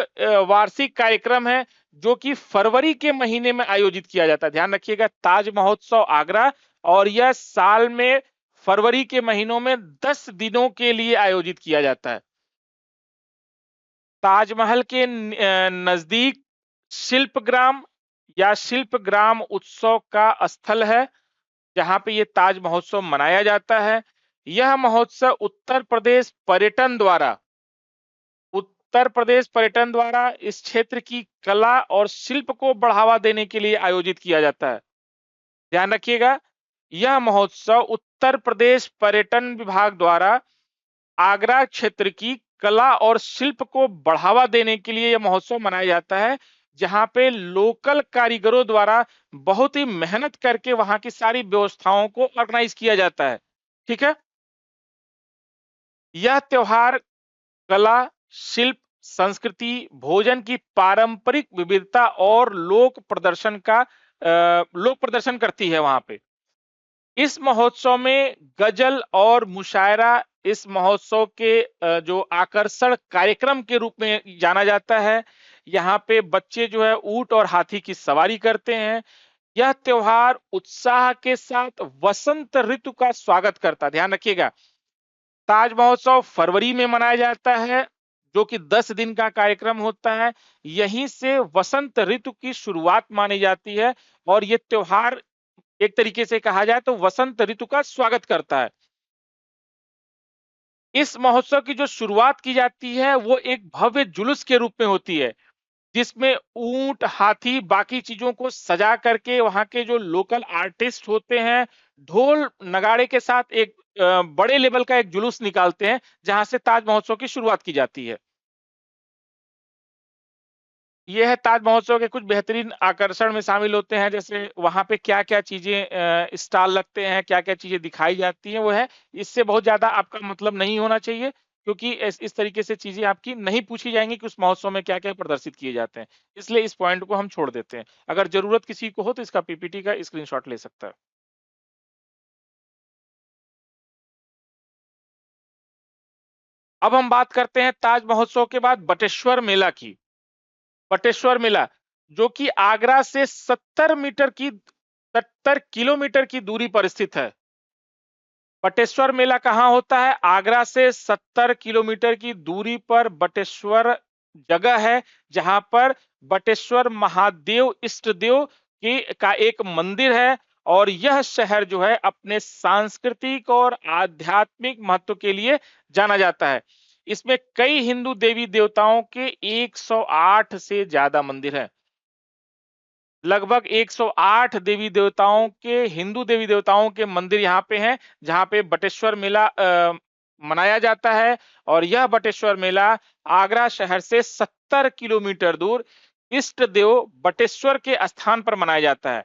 वार्षिक कार्यक्रम है, जो कि फरवरी के महीने में आयोजित किया जाता है। ध्यान रखिएगा, ताज महोत्सव आगरा, और यह साल में फरवरी के महीनों में 10 दिनों के लिए आयोजित किया जाता है। ताजमहल के नजदीक शिल्पग्राम या शिल्पग्राम उत्सव का स्थल है, जहां पे ये ताज महोत्सव मनाया जाता है। यह महोत्सव उत्तर प्रदेश पर्यटन द्वारा इस क्षेत्र की कला और शिल्प को बढ़ावा देने के लिए आयोजित किया जाता है। ध्यान रखिएगा, यह महोत्सव उत्तर प्रदेश पर्यटन विभाग द्वारा आगरा क्षेत्र की कला और शिल्प को बढ़ावा देने के लिए यह महोत्सव मनाया जाता है, जहां पे लोकल कारीगरों द्वारा बहुत ही मेहनत करके वहां की सारी व्यवस्थाओं को ऑर्गेनाइज किया जाता है। ठीक है, यह त्योहार कला, शिल्प, संस्कृति, भोजन की पारंपरिक विविधता और लोक प्रदर्शन करती है वहां पे। इस महोत्सव में गजल और मुशायरा इस महोत्सव के जो आकर्षण कार्यक्रम के रूप में जाना जाता है। यहाँ पे बच्चे जो है ऊंट और हाथी की सवारी करते हैं। यह त्योहार उत्साह के साथ वसंत ऋतु का स्वागत करता है। ध्यान रखिएगा, ताज महोत्सव फरवरी में मनाया जाता है, जो कि 10 दिन का कार्यक्रम होता है। यहीं से वसंत ऋतु की शुरुआत मानी जाती है, और ये त्योहार एक तरीके से कहा जाए तो वसंत ऋतु का स्वागत करता है। इस महोत्सव की जो शुरुआत की जाती है वो एक भव्य जुलूस के रूप में होती है, जिसमें ऊंट, हाथी, बाकी चीजों को सजा करके वहां के जो लोकल आर्टिस्ट होते हैं, ढोल नगाड़े के साथ एक बड़े लेवल का एक जुलूस निकालते हैं, जहां से ताज महोत्सव की शुरुआत की जाती है। ये है ताज महोत्सव के कुछ बेहतरीन आकर्षण में शामिल होते हैं, जैसे वहां पे क्या क्या चीजें स्टॉल लगते हैं, क्या क्या चीजें दिखाई जाती हैं, वो है। इससे बहुत ज्यादा आपका मतलब नहीं होना चाहिए, क्योंकि इस तरीके से चीजें आपकी नहीं पूछी जाएंगी कि उस महोत्सव में क्या क्या प्रदर्शित किए जाते हैं। इसलिए इस पॉइंट को हम छोड़ देते हैं। अगर जरूरत किसी को हो तो इसका पीपीटी का स्क्रीनशॉट ले सकता है। अब हम बात करते हैं ताज महोत्सव के बाद बटेश्वर मेला की। बटेश्वर मेला, जो कि आगरा से 70 किलोमीटर की दूरी पर स्थित है। बटेश्वर मेला कहाँ होता है? आगरा से 70 किलोमीटर की दूरी पर बटेश्वर जगह है, जहां पर बटेश्वर महादेव इष्ट देव की का एक मंदिर है। और यह शहर जो है अपने सांस्कृतिक और आध्यात्मिक महत्व के लिए जाना जाता है। इसमें कई हिंदू देवी देवताओं के 108 से ज्यादा मंदिर हैं। लगभग 108 देवी देवताओं के हिंदू देवी देवताओं के मंदिर यहाँ पे हैं, जहाँ पे बटेश्वर मेला मनाया जाता है। और यह बटेश्वर मेला आगरा शहर से 70 किलोमीटर दूर इष्ट देव बटेश्वर के स्थान पर मनाया जाता है।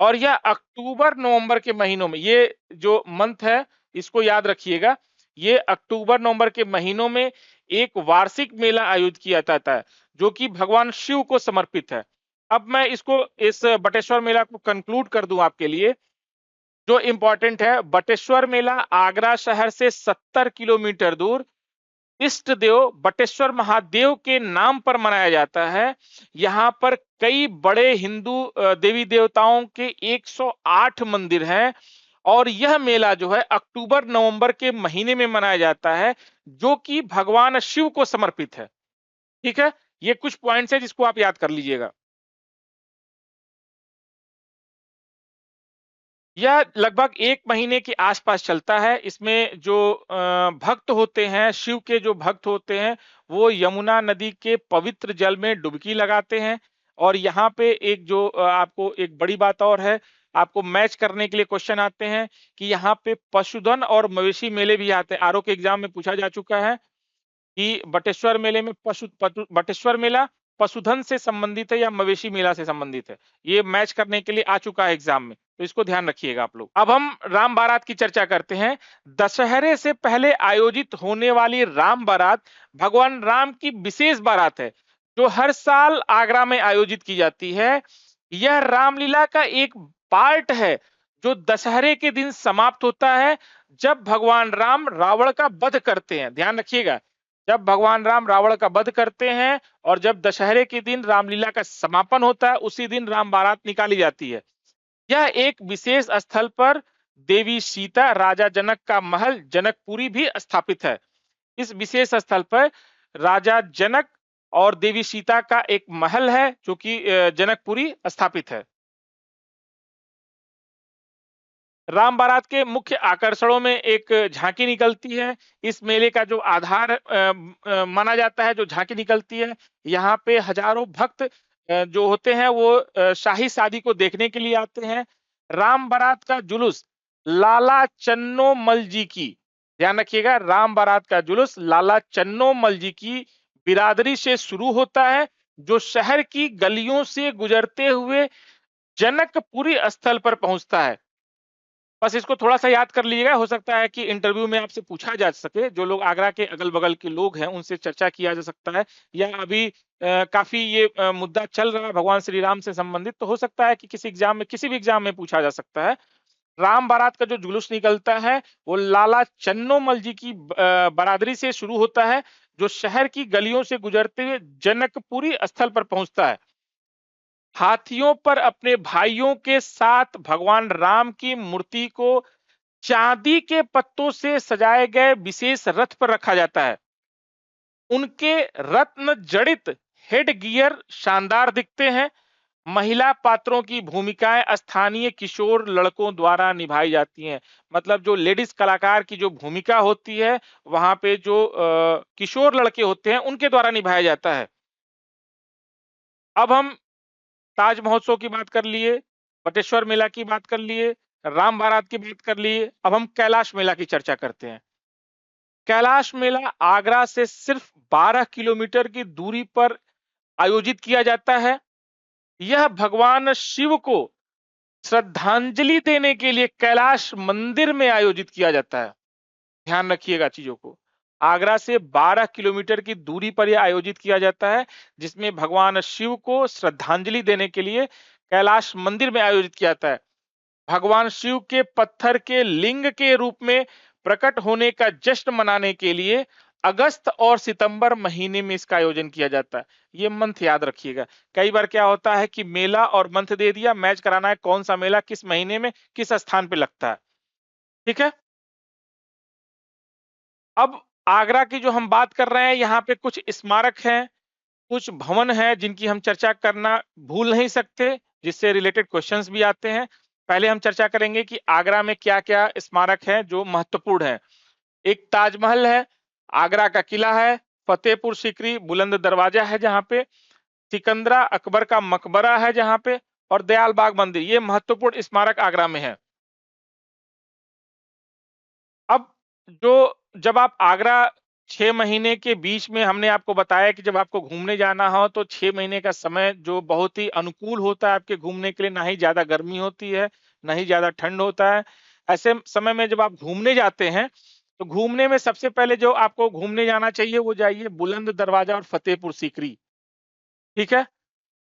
और यह अक्टूबर नवंबर के महीनों में, ये जो मंथ है इसको याद रखिएगा, ये अक्टूबर नवंबर के महीनों में एक वार्षिक मेला आयोजित किया जाता है, जो कि भगवान शिव को समर्पित है। अब मैं इसको इस बटेश्वर मेला को कंक्लूड कर दूं आपके लिए। जो इंपॉर्टेंट है, बटेश्वर मेला आगरा शहर से 70 किलोमीटर दूर इष्ट देव बटेश्वर महादेव के नाम पर मनाया जाता है। यहाँ पर कई बड़े हिंदू देवी देवताओं के 108 मंदिर हैं। और यह मेला जो है अक्टूबर नवंबर के महीने में मनाया जाता है, जो कि भगवान शिव को समर्पित है। ठीक है, ये कुछ पॉइंट्स है जिसको आप याद कर लीजिएगा। यह लगभग 1 महीने के आसपास चलता है। इसमें जो भक्त होते हैं, शिव के जो भक्त होते हैं, वो यमुना नदी के पवित्र जल में डुबकी लगाते हैं। और यहाँ पे एक जो आपको एक बड़ी बात और है, आपको मैच करने के लिए क्वेश्चन आते हैं कि यहाँ पे पशुधन और मवेशी मेले भी आते हैं। आरओ के एग्जाम में पूछा जा चुका है कि बटेश्वर मेले में बटेश्वर मेला पशुधन से संबंधित है या मवेशी मेला से संबंधित है। ये मैच करने के लिए आ चुका है एग्जाम में, तो इसको ध्यान रखिएगा आप लोग। अब हम राम बारात की चर्चा करते हैं। दशहरे से पहले आयोजित होने वाली राम बारात भगवान राम की विशेष बारात है, जो हर साल आगरा में आयोजित की जाती है। यह रामलीला का एक पार्ट है, जो दशहरे के दिन समाप्त होता है, जब भगवान राम रावण का वध करते हैं। ध्यान रखिएगा, जब भगवान राम रावण का वध करते हैं और जब दशहरे के दिन रामलीला का समापन होता है, उसी दिन राम बारात निकाली जाती है। यह एक विशेष स्थल पर देवी सीता, राजा जनक का महल जनकपुरी भी स्थापित है। इस विशेष स्थल पर राजा जनक और देवी सीता का एक महल है, जो कि जनकपुरी स्थापित है। राम बारात के मुख्य आकर्षणों में एक झांकी निकलती है। इस मेले का जो आधार माना जाता है, जो झांकी निकलती है, यहाँ पे हजारों भक्त जो होते हैं वो शाही शादी को देखने के लिए आते हैं। राम बारात का जुलूस लाला चन्नो मल जी की, ध्यान रखिएगा, राम बारात का जुलूस लाला चन्नो मल जी की बिरादरी से शुरू होता है, जो शहर की गलियों से गुजरते हुए जनकपुरी स्थल पर पहुंचता है। बस इसको थोड़ा-सा याद कर लीजिएगा, हो सकता है कि इंटरव्यू में आपसे पूछा जा सके। जो लोग आगरा के अगल-बगल के लोग हैं, उनसे चर्चा किया जा सकता है, या अभी काफ़ी ये मुद्दा चल रहा है भगवान श्री राम से संबंधित, तो हो सकता है कि किसी एग्ज़ाम में, किसी भी एग्ज़ाम में पूछा जा सकता है। राम बारात का जो जुलूस निकलता है, वो लाला चन्नोमल जी की बरादरी से शुरू होता है, जो शहर की गलियों से गुजरते हुए जनकपुरी स्थल पर पहुँचता है। हाथियों पर अपने भाइयों के साथ भगवान राम की मूर्ति को चांदी के पत्तों से सजाए गए विशेष रथ पर रखा जाता है। उनके रत्न जड़ित हेड गियर शानदार दिखते हैं। महिला पात्रों की भूमिकाएं स्थानीय किशोर लड़कों द्वारा निभाई जाती हैं। मतलब जो लेडीज कलाकार की जो भूमिका होती है, वहां पे जो किशोर लड़के होते हैं, उनके द्वारा निभाया जाता है। अब हम ताज महोत्सव की बात कर लिए, बटेश्वर मेला की बात कर लिए, राम बारात की बात कर लिए। अब हम कैलाश मेला की चर्चा करते हैं। कैलाश मेला आगरा से सिर्फ 12 किलोमीटर की दूरी पर आयोजित किया जाता है। यह भगवान शिव को श्रद्धांजलि देने के लिए कैलाश मंदिर में आयोजित किया जाता है। ध्यान रखिएगा चीजों को। आगरा से 12 किलोमीटर की दूरी पर यह आयोजित किया जाता है, जिसमें भगवान शिव को श्रद्धांजलि देने के लिए कैलाश मंदिर में आयोजित किया जाता है। भगवान शिव के पत्थर के लिंग के रूप में प्रकट होने का जश्न मनाने के लिए अगस्त और सितंबर महीने में इसका आयोजन किया जाता है। ये मंथ याद रखिएगा। कई बार क्या होता है कि मेला और मंथ दे दिया, मैच कराना है कौन सा मेला किस महीने में किस स्थान पे लगता है। ठीक है। अब आगरा की जो हम बात कर रहे हैं, यहाँ पे कुछ स्मारक हैं, कुछ भवन हैं जिनकी हम चर्चा करना भूल नहीं सकते, जिससे रिलेटेड क्वेश्चंस भी आते हैं। पहले हम चर्चा करेंगे कि आगरा में क्या-क्या स्मारक हैं जो महत्वपूर्ण हैं। एक ताजमहल है, आगरा का किला है, फतेहपुर सीकरी बुलंद दरवाजा है जहाँ पे, सिकंदरा अकबर का मकबरा है जहाँ पे, और दयाल बाग मंदिर, ये महत्वपूर्ण स्मारक आगरा में है। अब जो जब आप आगरा 6 महीने के बीच में, हमने आपको बताया कि जब आपको घूमने जाना हो तो 6 महीने का समय जो बहुत ही अनुकूल होता है आपके घूमने के लिए, ना ही ज़्यादा गर्मी होती है, ना ही ज़्यादा ठंड होता है। ऐसे समय में जब आप घूमने जाते हैं, तो घूमने में सबसे पहले जो आपको घूमने जाना चाहिए वो जाइए बुलंद दरवाजा और फतेहपुर सीकरी, ठीक है?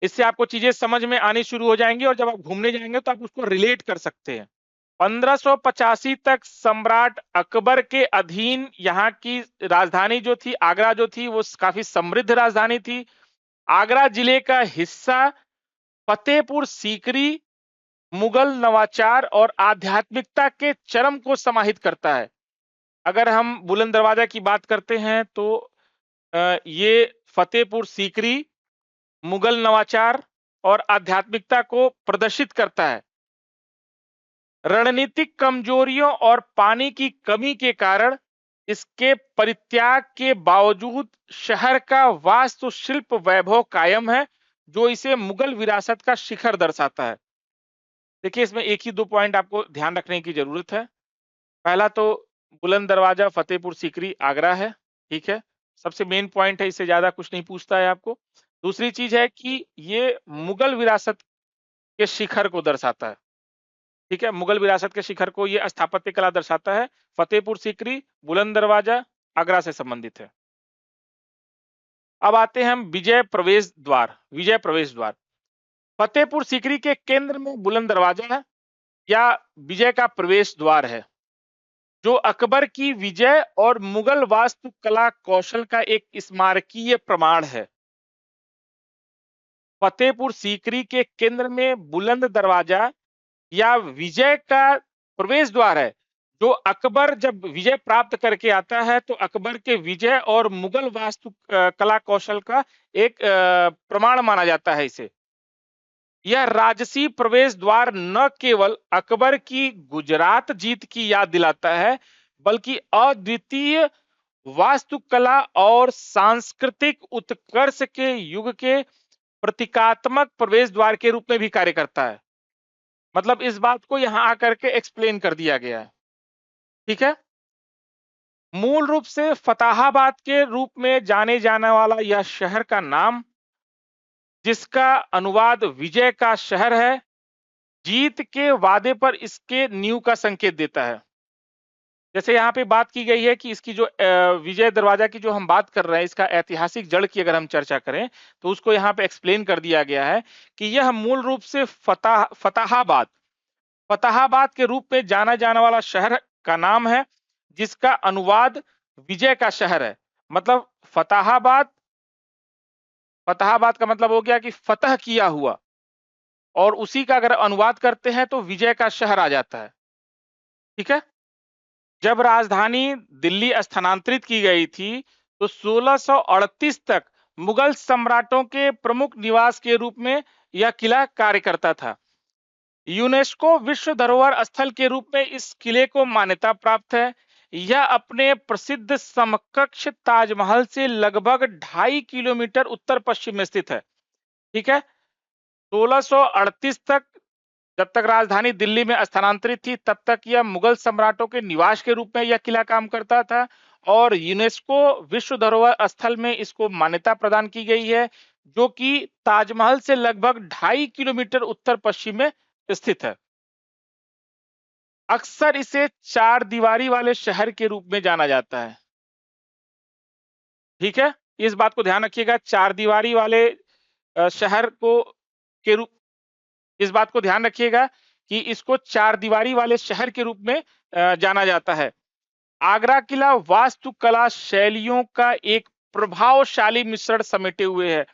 इससे आपको चीज़ें समझ में आनी शुरू हो जाएँगी और जब आप घूमने जाएँगे तो आप उसको रिलेट कर सकते हैं। 1585 तक सम्राट अकबर के अधीन यहाँ की राजधानी जो थी, आगरा जो थी, वो काफी समृद्ध राजधानी थी। आगरा जिले का हिस्सा फतेहपुर सीकरी मुगल नवाचार और आध्यात्मिकता के चरम को समाहित करता है। अगर हम बुलंद दरवाजा की बात करते हैं तो ये फतेहपुर सीकरी मुगल नवाचार और आध्यात्मिकता को प्रदर्शित करता है। रणनीतिक कमजोरियों और पानी की कमी के कारण इसके परित्याग के बावजूद शहर का वास्तुशिल्प वैभव कायम है, जो इसे मुगल विरासत का शिखर दर्शाता है। देखिए, इसमें एक ही 2 पॉइंट आपको ध्यान रखने की जरूरत है। पहला तो बुलंद दरवाजा फतेहपुर सीकरी आगरा है, ठीक है? सबसे मेन पॉइंट है, इससे ज्यादा कुछ नहीं पूछता है आपको। दूसरी चीज है कि ये मुगल विरासत के शिखर को दर्शाता है। ठीक है, मुगल विरासत के शिखर को ये स्थापत्य कला दर्शाता है। फतेहपुर सीकरी बुलंद दरवाजा आगरा से संबंधित है। अब आते हैं हम विजय प्रवेश द्वार। विजय प्रवेश द्वार फतेहपुर सीकरी के केंद्र में बुलंद दरवाजा है या विजय का प्रवेश द्वार है, जो अकबर की विजय और मुगल वास्तुकला कौशल का एक स्मारकीय प्रमाण है। फतेहपुर सीकरी के केंद्र में बुलंद दरवाजा या विजय का प्रवेश द्वार है, जो अकबर जब विजय प्राप्त करके आता है तो अकबर के विजय और मुगल वास्तु कला कौशल का एक प्रमाण माना जाता है इसे। यह राजसी प्रवेश द्वार न केवल अकबर की गुजरात जीत की याद दिलाता है, बल्कि अद्वितीय वास्तुकला और सांस्कृतिक उत्कर्ष के युग के प्रतीकात्मक प्रवेश द्वार के रूप में भी कार्य करता है। मतलब इस बात को यहां आकर के एक्सप्लेन कर दिया गया है, ठीक है? मूल रूप से फताहाबाद के रूप में जाने जाने वाला यह शहर का नाम, जिसका अनुवाद विजय का शहर है, जीत के वादे पर इसके नींव का संकेत देता है। जैसे यहाँ पे बात की गई है कि इसकी जो विजय दरवाजा की जो हम बात कर रहे हैं, इसका ऐतिहासिक जड़ की अगर हम चर्चा करें तो उसको यहाँ पे एक्सप्लेन कर दिया गया है कि यह मूल रूप से फताहाबाद फताहाबाद के रूप में जाना जाने वाला शहर का नाम है, जिसका अनुवाद विजय का शहर है। मतलब फताहाबाद, फताहाबाद का मतलब हो गया कि फतह किया हुआ, और उसी का अगर अनुवाद करते हैं तो विजय का शहर आ जाता है, ठीक है? जब राजधानी दिल्ली स्थानांतरित की गई थी तो 1638 तक मुगल सम्राटों के प्रमुख निवास के रूप में यह किला कार्य करता था। यूनेस्को विश्व धरोहर स्थल के रूप में इस किले को मान्यता प्राप्त है। यह अपने प्रसिद्ध समकक्ष ताजमहल से लगभग 2.5 किलोमीटर उत्तर पश्चिम में स्थित है, ठीक है? 1638 तक, जब तक राजधानी दिल्ली में स्थानांतरित थी तब तक यह मुगल सम्राटों के निवास के रूप में यह किला काम करता था, और यूनेस्को विश्व धरोहर स्थल में इसको मान्यता प्रदान की गई है, जो कि ताजमहल से लगभग 2.5 किलोमीटर उत्तर पश्चिम में स्थित है। अक्सर इसे 4 दीवारी वाले शहर के रूप में जाना जाता है, ठीक है? इस बात को ध्यान रखिएगा, 4 दीवारी वाले शहर को के रूप इस बात को ध्यान रखिएगा कि इसको 4 दीवारी वाले शहर के रूप में जाना जाता है। आगरा किला वास्तुकला शैलियों का एक प्रभावशाली मिश्रण समेटे हुए है।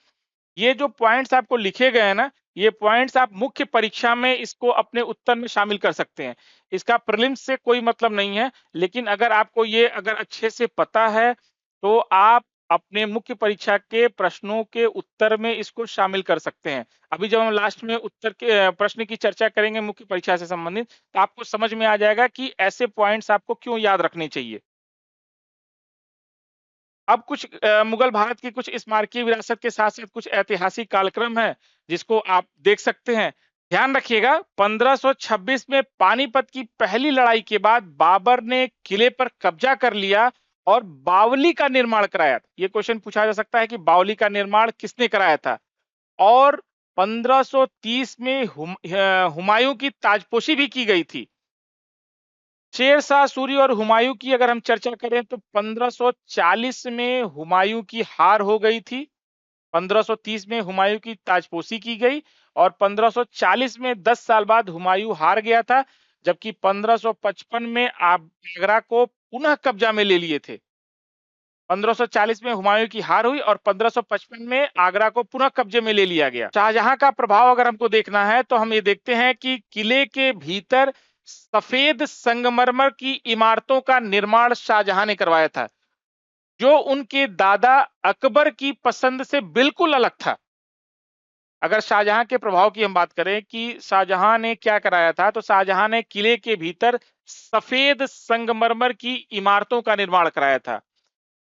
ये जो पॉइंट्स आपको लिखे गए हैं ना, ये पॉइंट्स आप मुख्य परीक्षा में इसको अपने उत्तर में शामिल कर सकते हैं। इसका प्रीलिम्स से कोई मतलब नहीं है, लेकिन अगर आपको ये अगर अच्छे से पता है, तो आप अपने मुख्य परीक्षा के प्रश्नों के उत्तर में इसको शामिल कर सकते हैं। अभी जब हम लास्ट में उत्तर के प्रश्न की चर्चा करेंगे मुख्य परीक्षा से संबंधित, तो आपको समझ में आ जाएगा कि ऐसे पॉइंट्स आपको क्यों याद रखने चाहिए। अब कुछ मुगल भारत की कुछ स्मारकीय विरासत के साथ-साथ कुछ ऐतिहासिक कालक्रम है, जिसको आप देख सकते हैं। ध्यान रखिएगा, 1526 में पानीपत की पहली लड़ाई के बाद बाबर ने किले पर कब्जा कर लिया और बावली का निर्माण कराया। ये क्वेश्चन पूछा जा सकता है कि बावली का निर्माण किसने कराया था? और 1530 में हुमायूं की ताजपोशी भी की गई थी। शेरशाह सूरी और हुमायूं की अगर हम चर्चा करें तो 1540 में हुमायूं की हार हो गई थी। 1530 में हुमायूं की ताजपोशी की गई और 1540 में 10 साल बाद हुमायूं हार गया था, जबकि 1555 में आगरा को पुनः कब्जा में ले लिए थे। 1540 में हुमायूं की हार हुई और 1555 में आगरा को पुनः कब्जे में ले लिया गया। शाहजहां का प्रभाव अगर हमको देखना है तो हम ये देखते हैं कि किले के भीतर सफेद संगमरमर की इमारतों का निर्माण शाहजहां ने करवाया था, जो उनके दादा अकबर की पसंद से बिल्कुल अलग था। अगर शाहजहां के प्रभाव की हम बात करें कि शाहजहां ने क्या कराया था, तो शाहजहां ने किले के भीतर सफेद संगमरमर की इमारतों का निर्माण कराया था,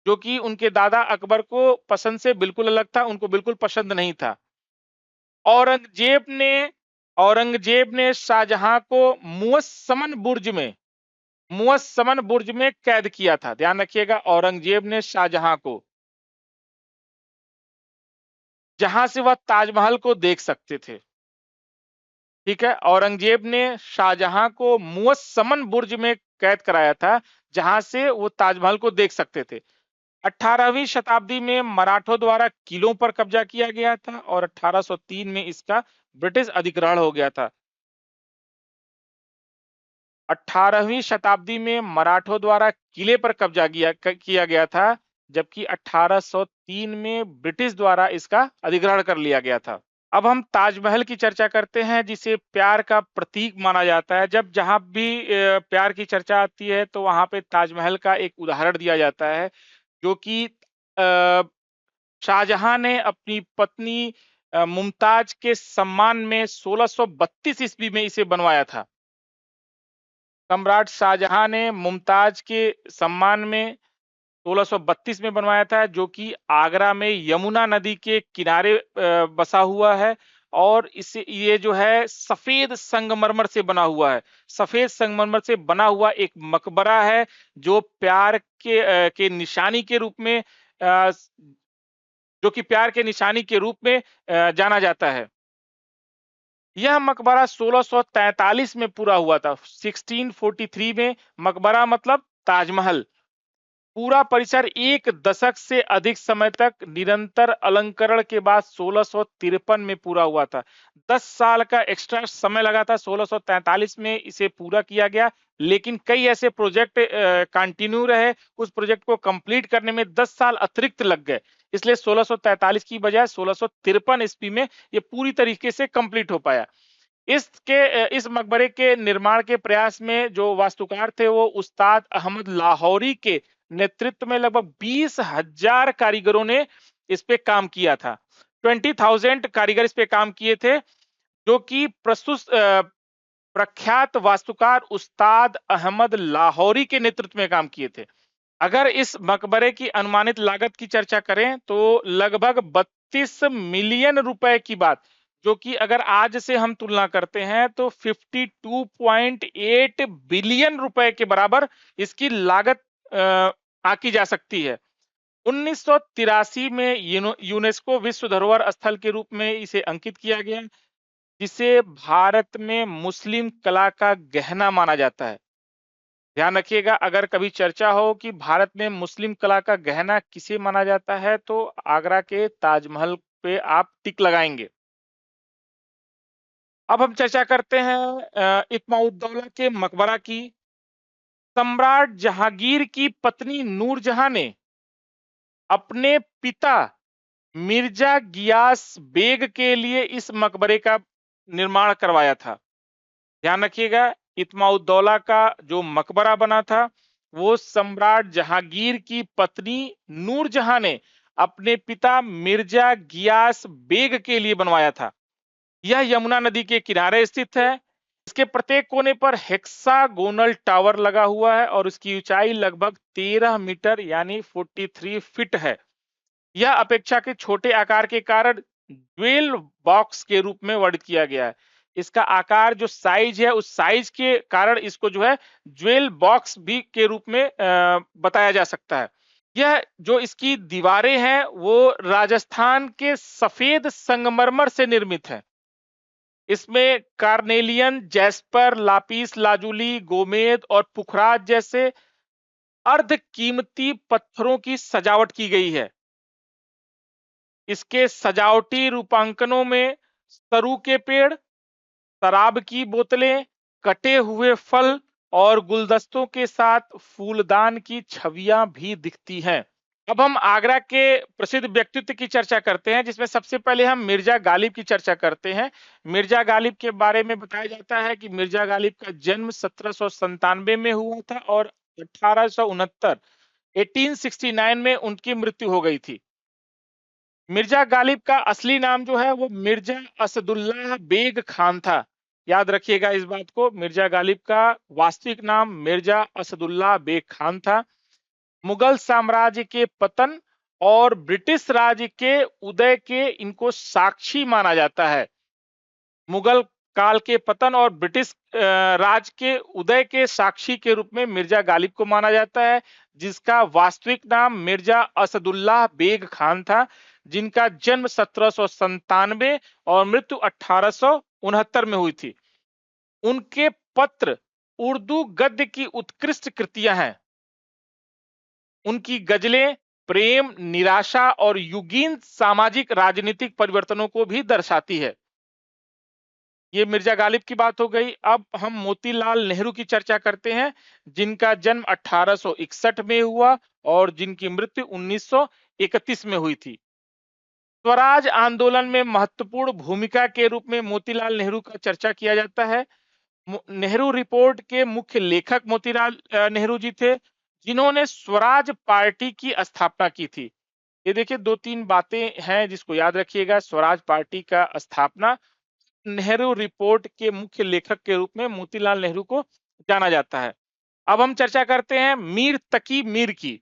जो कि उनके दादा अकबर को पसंद से बिल्कुल अलग था, उनको बिल्कुल पसंद नहीं था। औरंगजेब ने औरंगजेब ने शाहजहां को मुअस्समन बुर्ज में कैद किया था। ध्यान रखिएगा, औरंगजेब ने शाहजहां को, जहां से वह ताजमहल को देख सकते थे। ठीक है, औरंगजेब ने शाहजहां को मुअस्समन बुर्ज में कैद कराया था, जहां से वो ताजमहल को देख सकते थे। 18वीं शताब्दी में मराठों द्वारा किलों पर कब्जा किया गया था और 1803 में इसका ब्रिटिश अधिग्रहण हो गया था। 18वीं शताब्दी में मराठों द्वारा किले पर कब्जा किया गया था, जबकि 1803 में ब्रिटिश द्वारा इसका अधिग्रहण कर लिया गया था। अब हम ताजमहल की चर्चा करते हैं, जिसे प्यार का प्रतीक माना जाता है। जब जहां भी प्यार की चर्चा आती है तो वहां पे ताजमहल का एक उदाहरण दिया जाता है, जो कि अ, शाहजहां ने अपनी पत्नी मुमताज के सम्मान में 1632 ईस्वी में इसे बनवाया था। सम्राट शाहजहां ने मुमताज के सम्मान में 1632 में बनवाया था, जो कि आगरा में यमुना नदी के किनारे बसा हुआ है और इसे ये जो है सफेद संगमरमर से बना हुआ है। सफेद संगमरमर से बना हुआ एक मकबरा है, जो प्यार के निशानी के रूप में जो कि प्यार के निशानी के रूप में जाना जाता है। यह मकबरा 1643 में पूरा हुआ था। 1643 में मकबरा मतलब ताजमहल। पूरा परिसर एक दशक से अधिक समय तक निरंतर अलंकरण के बाद 1653 में पूरा हुआ था। 10 साल का एक्स्ट्रा समय लगा था, 1643 में इसे पूरा किया गया, लेकिन कई ऐसे प्रोजेक्ट कंटिन्यू रहे, उस प्रोजेक्ट को कंप्लीट करने में 10 साल अतिरिक्त लग गए, इसलिए 1643 की बजाय 1653 ईस्वी में ये पूरी तरीके से कंप्लीट हो पाया। इस मकबरे के निर्माण के प्रयास में जो वास्तुकार थे, वो उस्ताद अहमद लाहौरी के नेतृत्व में लगभग 20,000 कारीगरों ने इस पे काम किया था। 20,000 कारीगर इस पे काम किए थे, जो कि प्रख्यात वास्तुकार उस्ताद अहमद लाहौरी के नेतृत्व में काम किए थे। अगर इस मकबरे की अनुमानित लागत की चर्चा करें तो लगभग 32 मिलियन रुपए की बात, जो कि अगर आज से हम तुलना करते हैं तो 52.8 बिलियन रुपए के बराबर इसकी लागत आकी जा सकती है। 1983 में यूनेस्को विश्व धरोहर स्थल के रूप में इसे अंकित किया गया, जिसे भारत में मुस्लिम कला का गहना माना जाता है। ध्यान रखिएगा, अगर कभी चर्चा हो कि भारत में मुस्लिम कला का गहना किसे माना जाता है, तो आगरा के ताजमहल पे आप टिक लगाएंगे। अब हम चर्चा करते हैं इत्माउद्दौला के मकबरा की। सम्राट जहांगीर की पत्नी नूरजहां ने अपने पिता मिर्जा गियास बेग के लिए इस मकबरे का निर्माण करवाया था। ध्यान रखिएगा, इत्माउद्दौला का जो मकबरा बना था वो सम्राट जहांगीर की पत्नी नूरजहां ने अपने पिता मिर्जा गियास बेग के लिए बनवाया था। यह यमुना नदी के किनारे स्थित है। इसके प्रत्येक कोने पर हेक्सागोनल टावर लगा हुआ है और उसकी ऊंचाई लगभग 13 मीटर यानी 43 फीट है। यह अपेक्षाकृत छोटे आकार के कारण ड्वेल बॉक्स के रूप में वर्णित किया गया है। इसका आकार जो साइज है उस साइज के कारण इसको जो है ज्वेल बॉक्स भी के रूप में बताया जा सकता है। यह जो इसकी दीवारें हैं वो राजस्थान के सफेद संगमरमर से निर्मित है। इसमें कार्नेलियन, जैस्पर, लापिस लाजुली, गोमेद और पुखराज जैसे अर्ध कीमती पत्थरों की सजावट की गई है। इसके सजावटी रूपांकनों में सरू के पेड़, शराब की बोतलें, कटे हुए फल और गुलदस्तों के साथ फूलदान की छवियां भी दिखती हैं। अब हम आगरा के प्रसिद्ध व्यक्तित्व की चर्चा करते हैं, जिसमें सबसे पहले हम मिर्जा गालिब की चर्चा करते हैं। मिर्जा गालिब के बारे में बताया जाता है कि मिर्जा गालिब का जन्म 1797 में हुआ था और 1869 1869 में उनकी मृत्यु हो गई थी। मिर्जा गालिब का असली नाम जो है वो मिर्जा असदुल्लाह बेग खान था। याद रखिएगा इस बात को, मिर्जा गालिब का वास्तविक नाम मिर्जा असदुल्लाह बेग खान था। मुगल साम्राज्य के पतन और ब्रिटिश राज के उदय के इनको साक्षी माना जाता है। मुगल काल के पतन और ब्रिटिश राज के उदय के साक्षी के रूप में मिर्जा गालिब को माना जाता है, जिसका वास्तविक नाम मिर्जा असदुल्लाह बेग खान था, जिनका जन्म 1797 और मृत्यु 1869 में हुई थी। उनके पत्र उर्दू गद्य की उत्कृष्ट कृतियां हैं। उनकी गजलें प्रेम, निराशा और युगीन सामाजिक राजनीतिक परिवर्तनों को भी दर्शाती है। ये मिर्जा गालिब की बात हो गई। अब हम मोतीलाल नेहरू की चर्चा करते हैं, जिनका जन्म 1861 में हुआ और जिनकी मृत्यु 1931 में हुई थी। स्वराज आंदोलन में महत्वपूर्ण भूमिका के रूप में मोतीलाल नेहरू का चर्चा किया जाता है। नेहरू रिपोर्ट के मुख्य लेखक मोतीलाल नेहरू जी थे, जिन्होंने स्वराज पार्टी की स्थापना की थी। ये देखिए, दो तीन बातें हैं जिसको याद रखिएगा। स्वराज पार्टी का स्थापना, नेहरू रिपोर्ट के मुख्य लेखक के रूप में मोतीलाल नेहरू को जाना जाता है। अब हम चर्चा करते हैं मीर तकी मीर की,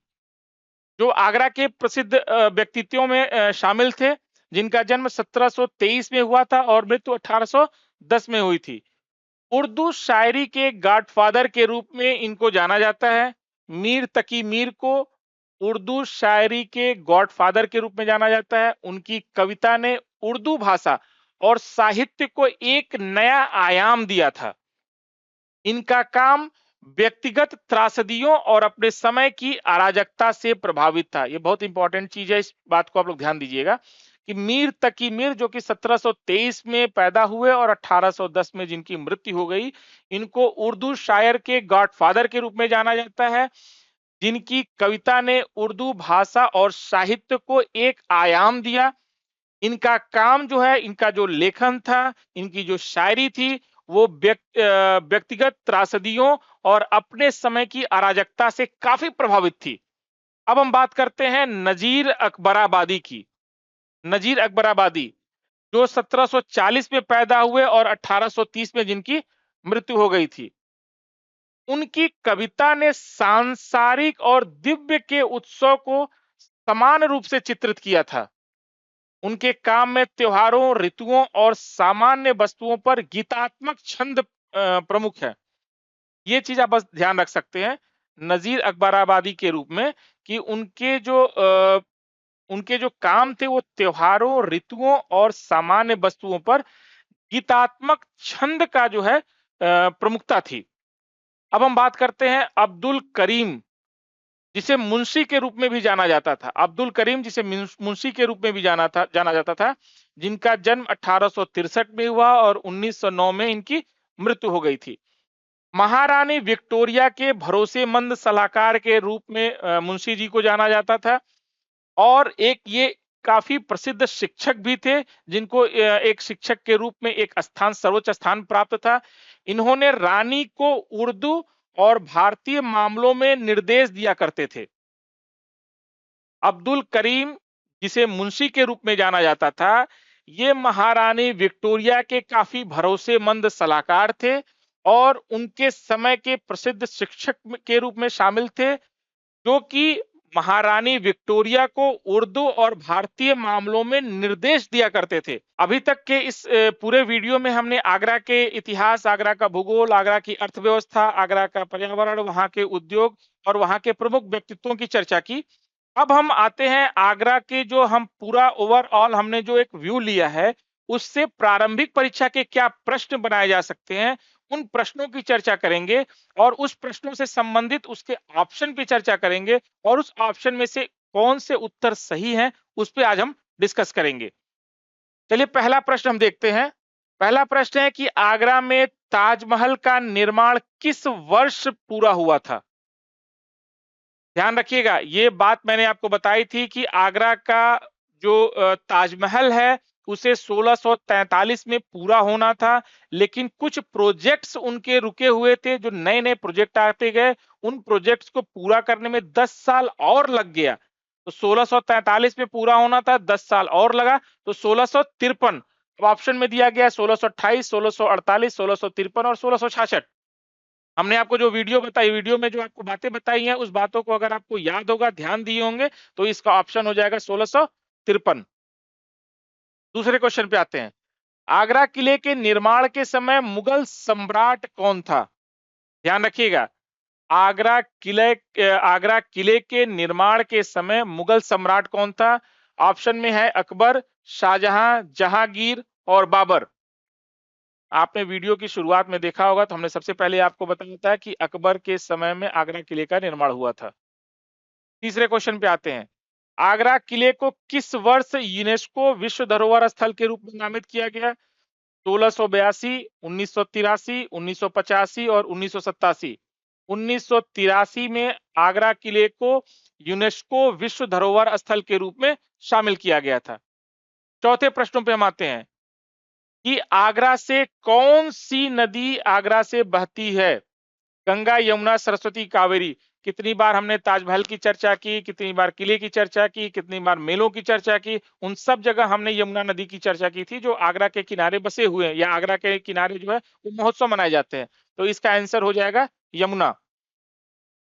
जो आगरा के प्रसिद्ध व्यक्तित्वों में शामिल थे, जिनका जन्म 1723 में हुआ था और मृत्यु 1810 में हुई थी। उर्दू शायरी के गॉडफादर के रूप में इनको जाना जाता है। मीर तकी मीर को उर्दू शायरी के गॉडफादर के रूप में जाना जाता है। उनकी कविता ने उर्दू भाषा और साहित्य को एक नया आयाम दिया था। इनका काम व्यक्तिगत त्रासदियों और अपने समय की अराजकता से प्रभावित था। ये बहुत इंपॉर्टेंट चीज है, इस बात को आप लोग ध्यान दीजिएगा कि मीर तकी मीर, जो कि 1723 में पैदा हुए और 1810 में जिनकी मृत्यु हो गई, इनको उर्दू शायर के गॉडफादर के रूप में जाना जाता है, जिनकी कविता ने उर्दू भाषा और साहित्य को एक आयाम दिया। इनका काम जो है, इनका जो लेखन था, इनकी जो शायरी थी, वो व्यक्तिगत त्रासदियों और अपने समय की अराजकता से काफी प्रभावित थी। अब हम बात करते हैं नजीर अकबराबादी की। नजीर अकबराबादी, जो 1740 में पैदा हुए और 1830 में जिनकी मृत्यु हो गई थी। उनकी कविता ने सांसारिक और दिव्य के उत्सव को समान रूप से चित्रित किया था। उनके काम में त्योहारों, ऋतुओं और सामान्य वस्तुओं पर गीतात्मक छंद प्रमुख है। ये चीज आप बस ध्यान रख सकते हैं नजीर अकबराबादी के रूप में, कि उनके जो काम थे वो त्योहारों, ऋतुओं और सामान्य वस्तुओं पर गीतात्मक छंद का जो है प्रमुखता थी। अब हम बात करते हैं अब्दुल करीम, जिसे मुंशी के रूप में भी जाना जाता था। अब्दुल करीम, जिसे मुंशी के रूप में भी जाना जाता था, जिनका जन्म 1863 में हुआ और 1909 में इनकी मृत्यु हो गई थी। महारानी विक्टोरिया के भरोसेमंद सलाहकार के रूप में मुंशी जी को जाना जाता था और एक ये काफी प्रसिद्ध शिक्षक भी थे, जिनको एक शिक्षक के रूप में एक स्थान, सर्वोच्च स्थान प्राप्त था। इन्होंने रानी को उर्दू और भारतीय मामलों में निर्देश दिया करते थे। अब्दुल करीम, जिसे मुंशी के रूप में जाना जाता था, ये महारानी विक्टोरिया के काफी भरोसेमंद सलाहकार थे और उनके समय के प्रसिद्ध शिक्षक के रूप में शामिल थे, जो कि महारानी विक्टोरिया को उर्दू और भारतीय मामलों में निर्देश दिया करते थे। अभी तक के इस पूरे वीडियो में हमने आगरा के इतिहास, आगरा का भूगोल, आगरा की अर्थव्यवस्था, आगरा का पर्यावरण, वहां के उद्योग और वहां के प्रमुख व्यक्तित्वों की चर्चा की। अब हम आते हैं आगरा के, जो हम पूरा ओवरऑल हमने जो एक व्यू लिया है, उससे प्रारंभिक परीक्षा के क्या प्रश्न बनाए जा सकते हैं, उन प्रश्नों की चर्चा करेंगे और उस प्रश्नों से संबंधित उसके ऑप्शन की चर्चा करेंगे और उस ऑप्शन में से कौन से उत्तर सही हैं, उस पे आज हम डिस्कस करेंगे। चलिए पहला प्रश्न हम देखते हैं। पहला प्रश्न है कि आगरा में ताजमहल का निर्माण किस वर्ष पूरा हुआ था? ध्यान रखिएगा, ये बात मैंने आपको बताई थी कि आगरा का जो ताजमहल है, उसे 1643 में पूरा होना था, लेकिन कुछ प्रोजेक्ट्स उनके रुके हुए थे, जो नए-नए प्रोजेक्ट आते गए, उन प्रोजेक्ट्स को पूरा करने में 10 साल और लग गया। तो 1643 में पूरा होना था, 10 साल और लगा, तो 1653। अब ऑप्शन में दिया गया है 1628, 1648, 1653 और 1666। हमने आपको जो वीडियो बताई, वीडियो में जो आपको बातें बताई हैं, उस बातों को अगर आपको याद होगा, ध्यान दिए होंगे, तो इसका ऑप्शन हो जाएगा 1653। दूसरे क्वेश्चन पे आते हैं। आगरा किले के निर्माण के समय मुगल सम्राट कौन था? ध्यान रखिएगा, आगरा किले के निर्माण के समय मुगल सम्राट कौन था? ऑप्शन में है अकबर, शाहजहां, जहांगीर और बाबर। आपने वीडियो की शुरुआत में देखा होगा, तो हमने सबसे पहले आपको बताया था कि अकबर के समय में आगरा किले का निर्माण हुआ था। तीसरे क्वेश्चन पे आते हैं। आगरा किले को किस वर्ष यूनेस्को विश्व धरोहर स्थल के रूप में नामित किया गया? 1682, 1983, 1985 और 1987। 1983 में आगरा किले को यूनेस्को विश्व धरोहर स्थल के रूप में शामिल किया गया था। चौथे प्रश्नों पे हम आते हैं कि आगरा से कौन सी नदी आगरा से बहती है? गंगा, यमुना, सरस्वती, कावेरी। कितनी बार हमने ताजमहल की चर्चा की, कितनी बार किले की चर्चा की, कितनी बार मेलों की चर्चा की, उन सब जगह हमने यमुना नदी की चर्चा की थी, जो आगरा के किनारे बसे हुए हैं, या आगरा के किनारे जो है वो महोत्सव मनाए जाते हैं। तो इसका आंसर हो जाएगा यमुना।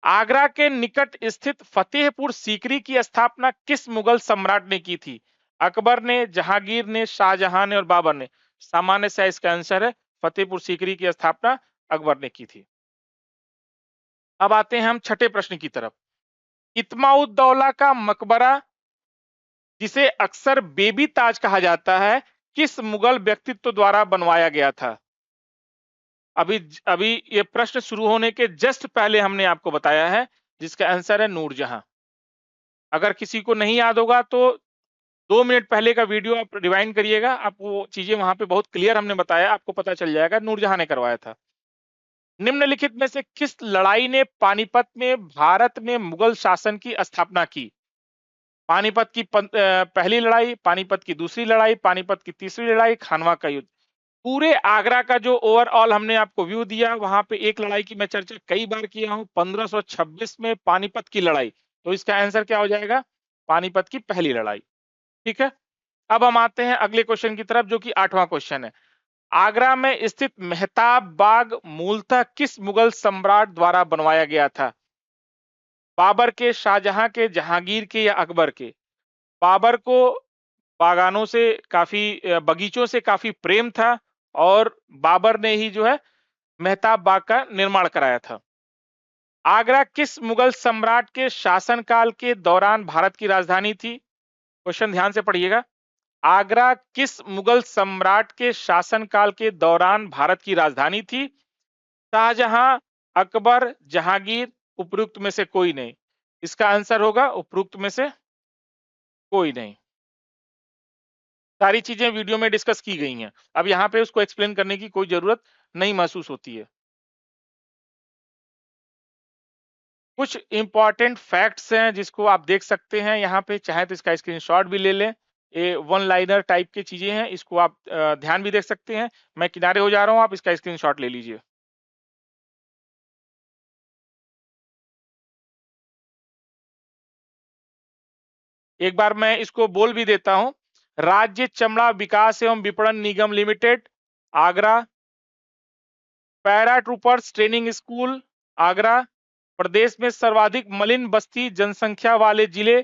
आगरा के निकट स्थित फतेहपुर सीकरी की स्थापना किस मुगल सम्राट ने की थी? अकबर ने, जहांगीर ने, शाहजहां ने और बाबर ने। सामान्य से इसका आंसर है फतेहपुर सीकरी की स्थापना अकबर ने की थी। अब आते हैं हम छठे प्रश्न की तरफ। इत्माउद्दौला का मकबरा, जिसे अक्सर बेबी ताज कहा जाता है, किस मुगल व्यक्तित्व द्वारा बनवाया गया था? अभी अभी ये प्रश्न शुरू होने के जस्ट पहले हमने आपको बताया है, जिसका आंसर है नूरजहां। अगर किसी को नहीं याद होगा तो 2 मिनट पहले का वीडियो आप रिवाइंड करिएगा, आपको चीजें वहां पे बहुत क्लियर हमने बताया, आपको पता चल जाएगा नूरजहां ने करवाया था। निम्नलिखित में से किस लड़ाई ने पानीपत में भारत में मुगल शासन की स्थापना की? पानीपत की पहली लड़ाई, पानीपत की दूसरी लड़ाई, पानीपत की तीसरी लड़ाई, खानवा का युद्ध। पूरे आगरा का जो ओवरऑल हमने आपको व्यू दिया, वहां पे एक लड़ाई की मैं चर्चा कई बार किया हूं, 1526 में पानीपत की लड़ाई। तो इसका आंसर क्या हो जाएगा? पानीपत की पहली लड़ाई। ठीक है, अब हम आते हैं अगले क्वेश्चन की तरफ, जो कि 8वां क्वेश्चन है। आगरा में स्थित मेहताब बाग मूलतः किस मुगल सम्राट द्वारा बनवाया गया था? बाबर के, शाहजहां के, जहांगीर के या अकबर के? बाबर को बागानों से काफी बगीचों से काफी प्रेम था और बाबर ने ही जो है मेहताब बाग का निर्माण कराया था। आगरा किस मुगल सम्राट के शासनकाल के दौरान भारत की राजधानी थी? क्वेश्चन ध्यान से पढ़िएगा। आगरा किस मुगल सम्राट के शासनकाल के दौरान भारत की राजधानी थी? शाहजहां, अकबर, जहांगीर, उपरोक्त में से कोई नहीं। इसका आंसर होगा उपरोक्त में से कोई नहीं। सारी चीजें वीडियो में डिस्कस की गई हैं, अब यहाँ पे उसको एक्सप्लेन करने की कोई जरूरत नहीं महसूस होती है। कुछ इंपॉर्टेंट फैक्ट्स हैं जिसको आप देख सकते हैं यहाँ पे, चाहे तो इसका स्क्रीनशॉट भी ले लें। ये वन लाइनर टाइप की चीजें हैं, इसको आप ध्यान भी देख सकते हैं। मैं किनारे हो जा रहा हूं, आप इसका स्क्रीनशॉट ले लीजिए। एक बार मैं इसको बोल भी देता हूं। राज्य चमड़ा विकास एवं विपणन निगम limited, Agra. Paratroopers training school, Agra. प्रदेश में सर्वाधिक मलिन बस्ती जनसंख्या वाले जिले,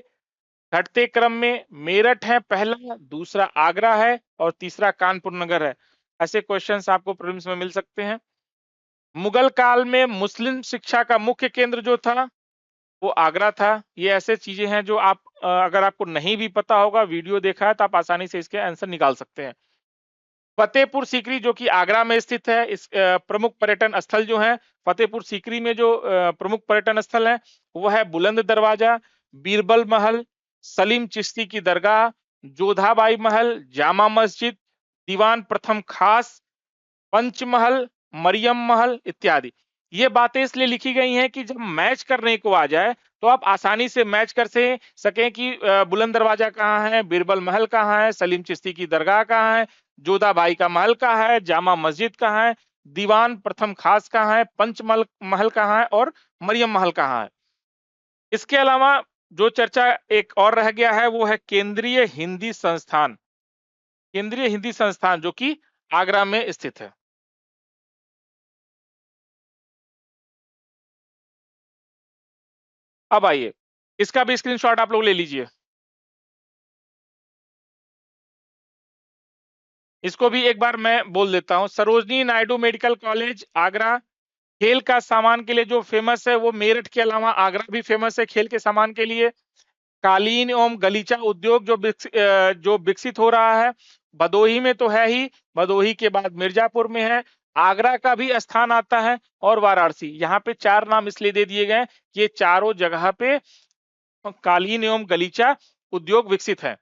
घटते क्रम में मेरठ है पहला, दूसरा आगरा है और तीसरा कानपुर नगर है। ऐसे क्वेश्चंस आपको प्रीलिम्स में मिल सकते हैं। मुगल काल में मुस्लिम शिक्षा का मुख्य केंद्र जो था वो आगरा था। ये ऐसे चीजें हैं जो आप अगर आपको नहीं भी पता होगा, वीडियो देखा है तो आप आसानी से इसके आंसर निकाल सकते हैं। फतेहपुर सीकरी जो कि आगरा में स्थित है, इस प्रमुख पर्यटन स्थल जो है फतेहपुर सीकरी में, जो प्रमुख पर्यटन स्थल है वो है बुलंद दरवाजा, बीरबल महल, सलीम चिश्ती की दरगाह, जोधाबाई महल, जामा मस्जिद, दीवान प्रथम खास, पंचमहल, मरियम महल इत्यादि। ये बातें इसलिए लिखी गई हैं कि जब मैच करने को आ जाए तो आप आसानी से मैच कर से सकें कि बुलंद दरवाजा कहाँ है, बीरबल महल कहाँ है, सलीम चिश्ती की दरगाह कहाँ है, जोधाबाई का महल कहाँ है, जामा मस्जिद कहाँ है, दीवान प्रथम खास कहाँ है, पंचमहल महल कहाँ है और मरियम महल कहाँ है। इसके अलावा जो चर्चा एक और रह गया है वो है केंद्रीय हिंदी संस्थान। केंद्रीय हिंदी संस्थान जो कि आगरा में स्थित है। अब आइए, इसका भी स्क्रीनशॉट आप लोग ले लीजिए। इसको भी एक बार मैं बोल देता हूं। Sarojini Naidu medical college, Agra. खेल का सामान के लिए जो फेमस है वो मेरठ के अलावा आगरा भी फेमस है खेल के सामान के लिए। कालीन एवं गलीचा उद्योग जो विकसित हो रहा है, भदोही में तो है ही, भदोही के बाद मिर्जापुर में है, आगरा का भी स्थान आता है और वाराणसी। यहाँ पे 4 नाम इसलिए दे दिए गए कि ये चारों जगह पे कालीन एवं गलीचा उद्योग विकसित है।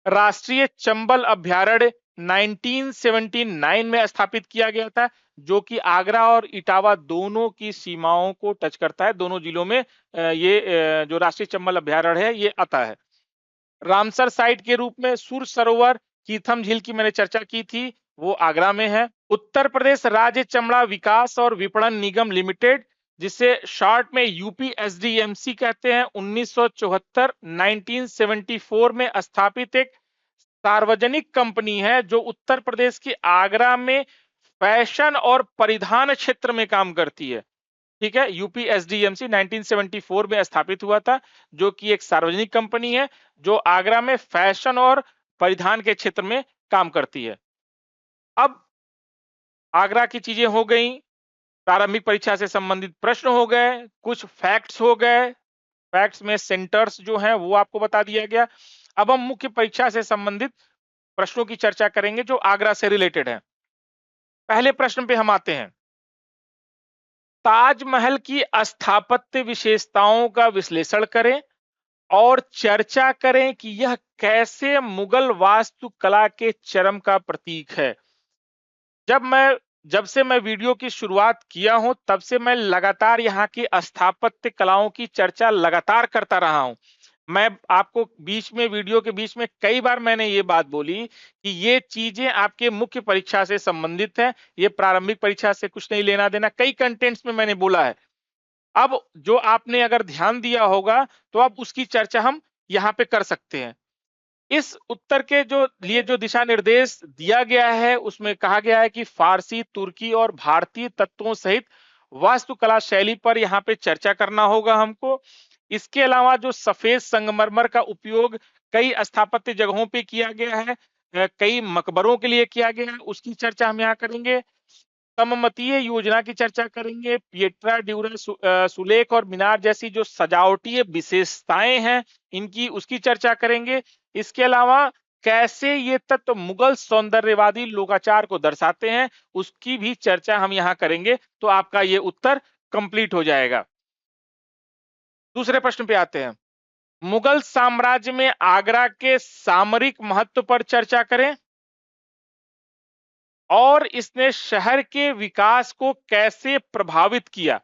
राष्ट्रीय चंबल अभ्यारण्य 1979 में स्थापित किया गया था, जो कि आगरा और इटावा दोनों की सीमाओं को टच करता है। दोनों जिलों में ये जो राष्ट्रीय चंबल अभ्यारण्य है ये आता है। रामसर साइट के रूप में सुर सरोवर, कीथम झील की मैंने चर्चा की थी, वो आगरा में है। उत्तर प्रदेश राज्य चमड़ा विकास और विपणन निगम लिमिटेड, जिसे शॉर्ट में यूपीएसडीएमसी कहते हैं, 1974 1974 में स्थापित एक सार्वजनिक कंपनी है जो उत्तर प्रदेश के आगरा में फैशन और परिधान क्षेत्र में काम करती है। ठीक है, यूपीएसडीएमसी 1974 में स्थापित हुआ था, जो कि एक सार्वजनिक कंपनी है जो आगरा में फैशन और परिधान के क्षेत्र में काम करती है। अब आगरा की चीजें हो गई, प्रारंभिक परीक्षा से संबंधित प्रश्न हो गए, कुछ फैक्ट्स हो गए, फैक्ट्स में सेंटर्स जो हैं वो आपको बता दिया गया। अब हम मुख्य परीक्षा से संबंधित प्रश्नों की चर्चा करेंगे जो आगरा से रिलेटेड है। पहले प्रश्न पे हम आते हैं। ताजमहल की स्थापत्य विशेषताओं का विश्लेषण करें और चर्चा करें कि यह कैसे मुगल वास्तुकला के चरम का प्रतीक है। जब से मैं वीडियो की शुरुआत किया हूं तब से मैं लगातार यहाँ की स्थापत्य कलाओं की चर्चा लगातार करता रहा हूं। मैं आपको बीच में, वीडियो के बीच में कई बार मैंने ये बात बोली कि ये चीजें आपके मुख्य परीक्षा से संबंधित है, ये प्रारंभिक परीक्षा से कुछ नहीं लेना देना। कई कंटेंट्स में मैंने बोला है। अब जो आपने अगर ध्यान दिया होगा तो अब उसकी चर्चा हम यहाँ पे कर सकते हैं। इस उत्तर के जो लिए जो दिशा निर्देश दिया गया है उसमें कहा गया है कि फारसी, तुर्की और भारतीय तत्वों सहित वास्तुकला शैली पर यहाँ पे चर्चा करना होगा हमको। इसके अलावा जो सफेद संगमरमर का उपयोग कई स्थापत्य जगहों पे किया गया है, कई मकबरों के लिए किया गया है, उसकी चर्चा हम यहाँ करेंगे। सममतीय योजना की चर्चा करेंगे। पिएट्रा ड्यूरा सुलेख और मीनार जैसी जो सजावटीय विशेषताएं हैं इनकी, उसकी चर्चा करेंगे। इसके अलावा कैसे ये तत्व मुगल सौंदर्यवादी लोकाचार को दर्शाते हैं उसकी भी चर्चा हम यहाँ करेंगे, तो आपका ये उत्तर कंप्लीट हो जाएगा। दूसरे प्रश्न पे आते हैं। मुगल साम्राज्य में आगरा के सामरिक महत्व पर चर्चा करें और इसने शहर के विकास को कैसे प्रभावित किया।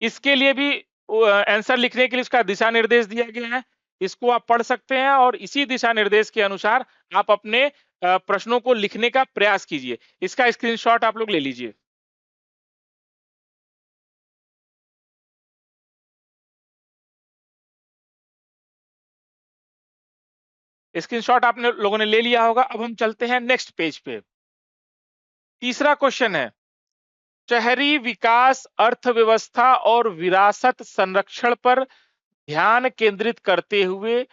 इसके लिए भी आंसर लिखने के लिए उसका दिशा निर्देश दिया गया है। इसको आप पढ़ सकते हैं और इसी दिशा निर्देश के अनुसार आप अपने प्रश्नों को लिखने का प्रयास कीजिए। इसका स्क्रीनशॉट आप लोग ले लीजिए। स्क्रीनशॉट आपने लोगों ने ले लिया होगा। अब हम चलते हैं नेक्स्ट पेज पे। तीसरा क्वेश्चन है, शहरी विकास, अर्थव्यवस्था और विरासत संरक्षण पर ध्यान केंद्रित करते हुए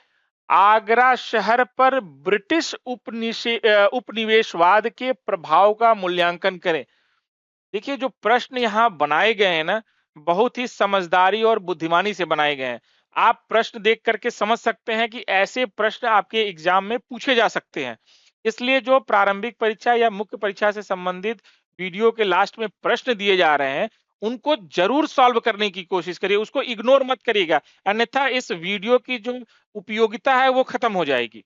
आगरा शहर पर ब्रिटिश उपनिवेशवाद के प्रभाव का मूल्यांकन करें। देखिए, जो प्रश्न यहाँ बनाए गए हैं ना, बहुत ही समझदारी और बुद्धिमानी से बनाए गए हैं। आप प्रश्न देख करके समझ सकते हैं कि ऐसे प्रश्न आपके एग्जाम में पूछे जा सकते हैं। इसलिए जो प्रारंभिक परीक्षा या मुख्य परीक्षा से संबंधित वीडियो के लास्ट में प्रश्न दिए जा रहे हैं, उनको जरूर सॉल्व करने की कोशिश करिए, उसको इग्नोर मत करिएगा, अन्यथा इस वीडियो की जो उपयोगिता है वो खत्म हो जाएगी।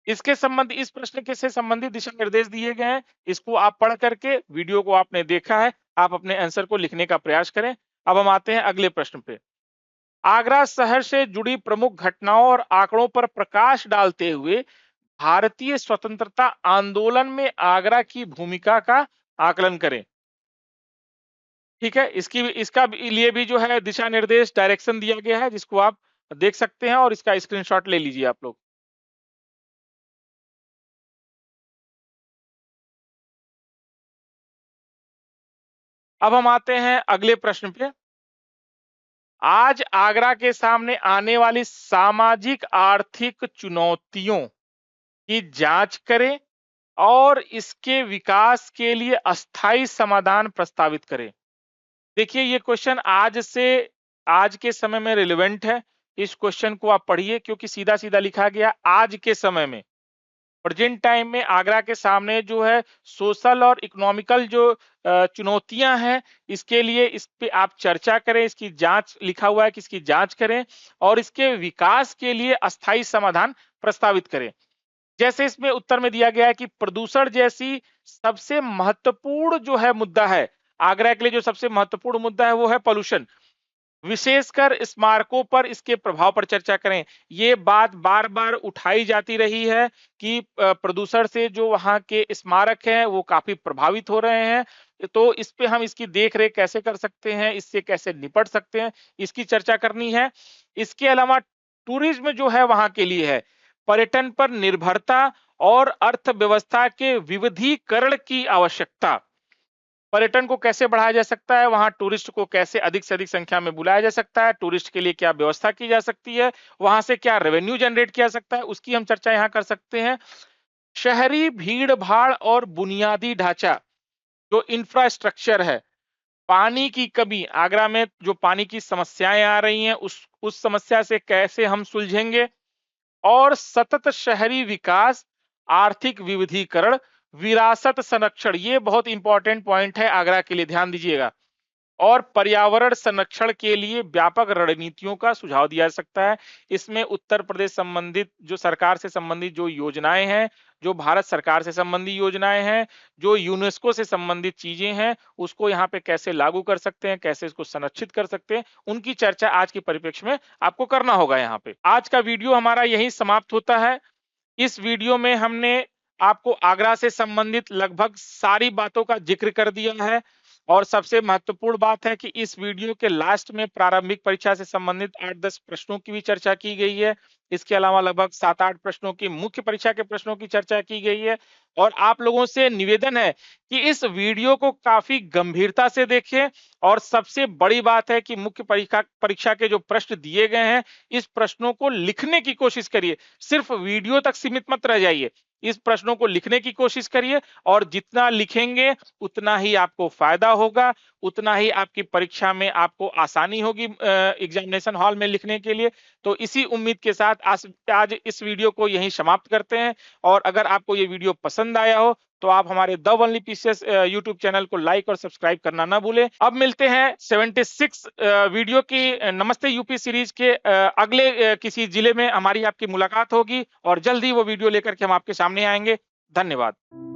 इस प्रश्न के से संबंधित दिशा निर्देश दिए गए हैं, इसको आप पढ़ करके, वीडियो को आपने देखा है, आप अपने आंसर को लिखने का प्रयास करें। अब हम आते हैं अगले प्रश्न पे। आगरा शहर से जुड़ी प्रमुख घटनाओं और आंकड़ों पर प्रकाश डालते हुए भारतीय स्वतंत्रता आंदोलन में आगरा की भूमिका का आकलन करें। ठीक है, लिए भी जो है दिशा निर्देश, डायरेक्शन दिया गया है, जिसको आप देख सकते हैं और इसका स्क्रीनशॉट ले लीजिए आप लोग। अब हम आते हैं अगले प्रश्न पे। आज आगरा के सामने आने वाली सामाजिक आर्थिक चुनौतियों की जांच करें और इसके विकास के लिए अस्थायी समाधान प्रस्तावित करें। देखिए, ये क्वेश्चन आज के समय में रिलेवेंट है। इस क्वेश्चन को आप पढ़िए, क्योंकि सीधा सीधा लिखा गया आज के समय में, प्रेजेंट टाइम में आगरा के सामने जो है सोशल और इकोनॉमिकल जो चुनौतियां हैं, इसके लिए इस पे आप चर्चा करें, इसकी जांच, लिखा हुआ है कि इसकी जांच करें और इसके विकास के लिए अस्थायी समाधान प्रस्तावित करें। जैसे इसमें उत्तर में दिया गया है कि प्रदूषण जैसी सबसे महत्वपूर्ण जो है मुद्दा है, आगरा के लिए जो सबसे महत्वपूर्ण मुद्दा है वो है पोल्यूशन। विशेषकर स्मारकों पर इसके प्रभाव पर चर्चा करें। ये बात बार बार उठाई जाती रही है कि प्रदूषण से जो वहां के स्मारक हैं वो काफी प्रभावित हो रहे हैं, तो इस पे हम इसकी देख रेख कैसे कर सकते हैं, इससे कैसे निपट सकते हैं, इसकी चर्चा करनी है। इसके अलावा टूरिज्म जो है वहां के लिए है, पर्यटन पर निर्भरता और अर्थव्यवस्था के विविधीकरण की आवश्यकता, पर्यटन को कैसे बढ़ाया जा सकता है, वहां टूरिस्ट को कैसे अधिक से अधिक संख्या में बुलाया जा सकता है, टूरिस्ट के लिए क्या व्यवस्था की जा सकती है, वहां से क्या रेवेन्यू जनरेट किया जा सकता है, उसकी हम चर्चा यहां कर सकते हैं। शहरी भीड़ भाड़ और बुनियादी ढांचा, जो इंफ्रास्ट्रक्चर है, पानी की कमी, आगरा में जो पानी की समस्याएं आ रही हैं, उस समस्या से कैसे हम सुलझेंगे, और सतत शहरी विकास, आर्थिक विविधीकरण, विरासत संरक्षण, ये बहुत इंपॉर्टेंट पॉइंट है आगरा के लिए, ध्यान दीजिएगा, और पर्यावरण संरक्षण के लिए व्यापक रणनीतियों का सुझाव दिया जा सकता है। इसमें उत्तर प्रदेश संबंधित जो सरकार से संबंधित जो योजनाएं हैं, जो भारत सरकार से संबंधित योजनाएं हैं, जो यूनेस्को से संबंधित चीजें हैं, उसको यहाँ पे कैसे लागू कर सकते हैं, कैसे इसको संरक्षित कर सकते हैं, उनकी चर्चा आज के परिप्रेक्ष्य में आपको करना होगा। यहाँ पे आज का वीडियो हमारा यही समाप्त होता है। इस वीडियो में हमने आपको आगरा से संबंधित लगभग सारी बातों का जिक्र कर दिया है, और सबसे महत्वपूर्ण बात है कि इस वीडियो के लास्ट में प्रारंभिक परीक्षा से संबंधित 8-10 प्रश्नों की भी चर्चा की गई है। इसके अलावा लगभग 7-8 प्रश्नों की मुख्य परीक्षा के प्रश्नों की चर्चा की गई है, और आप लोगों से निवेदन है कि इस वीडियो को काफी गंभीरता से देखें, और सबसे बड़ी बात है कि मुख्य परीक्षा के जो प्रश्न दिए गए हैं, इस प्रश्नों को लिखने की कोशिश करिए, सिर्फ वीडियो तक सीमित मत रह जाइए, इस प्रश्नों को लिखने की कोशिश करिए, और जितना लिखेंगे उतना ही आपको फायदा होगा, उतना ही आपकी परीक्षा में आपको आसानी होगी एग्जामिनेशन हॉल में लिखने के लिए। तो इसी उम्मीद के साथ आज इस वीडियो को यहीं समाप्त करते हैं, और अगर आपको ये वीडियो पसंद आया हो तो आप हमारे the only PCS YouTube channel को लाइक और सब्सक्राइब करना ना भूलें। अब मिलते हैं 76 वीडियो की नमस्ते यूपी सीरीज के अगले किसी जिले में हमारी आपकी मुलाकात होगी, और जल्द ही वो वीडियो लेकर के हम आपके सामने आएंगे। धन्यवाद।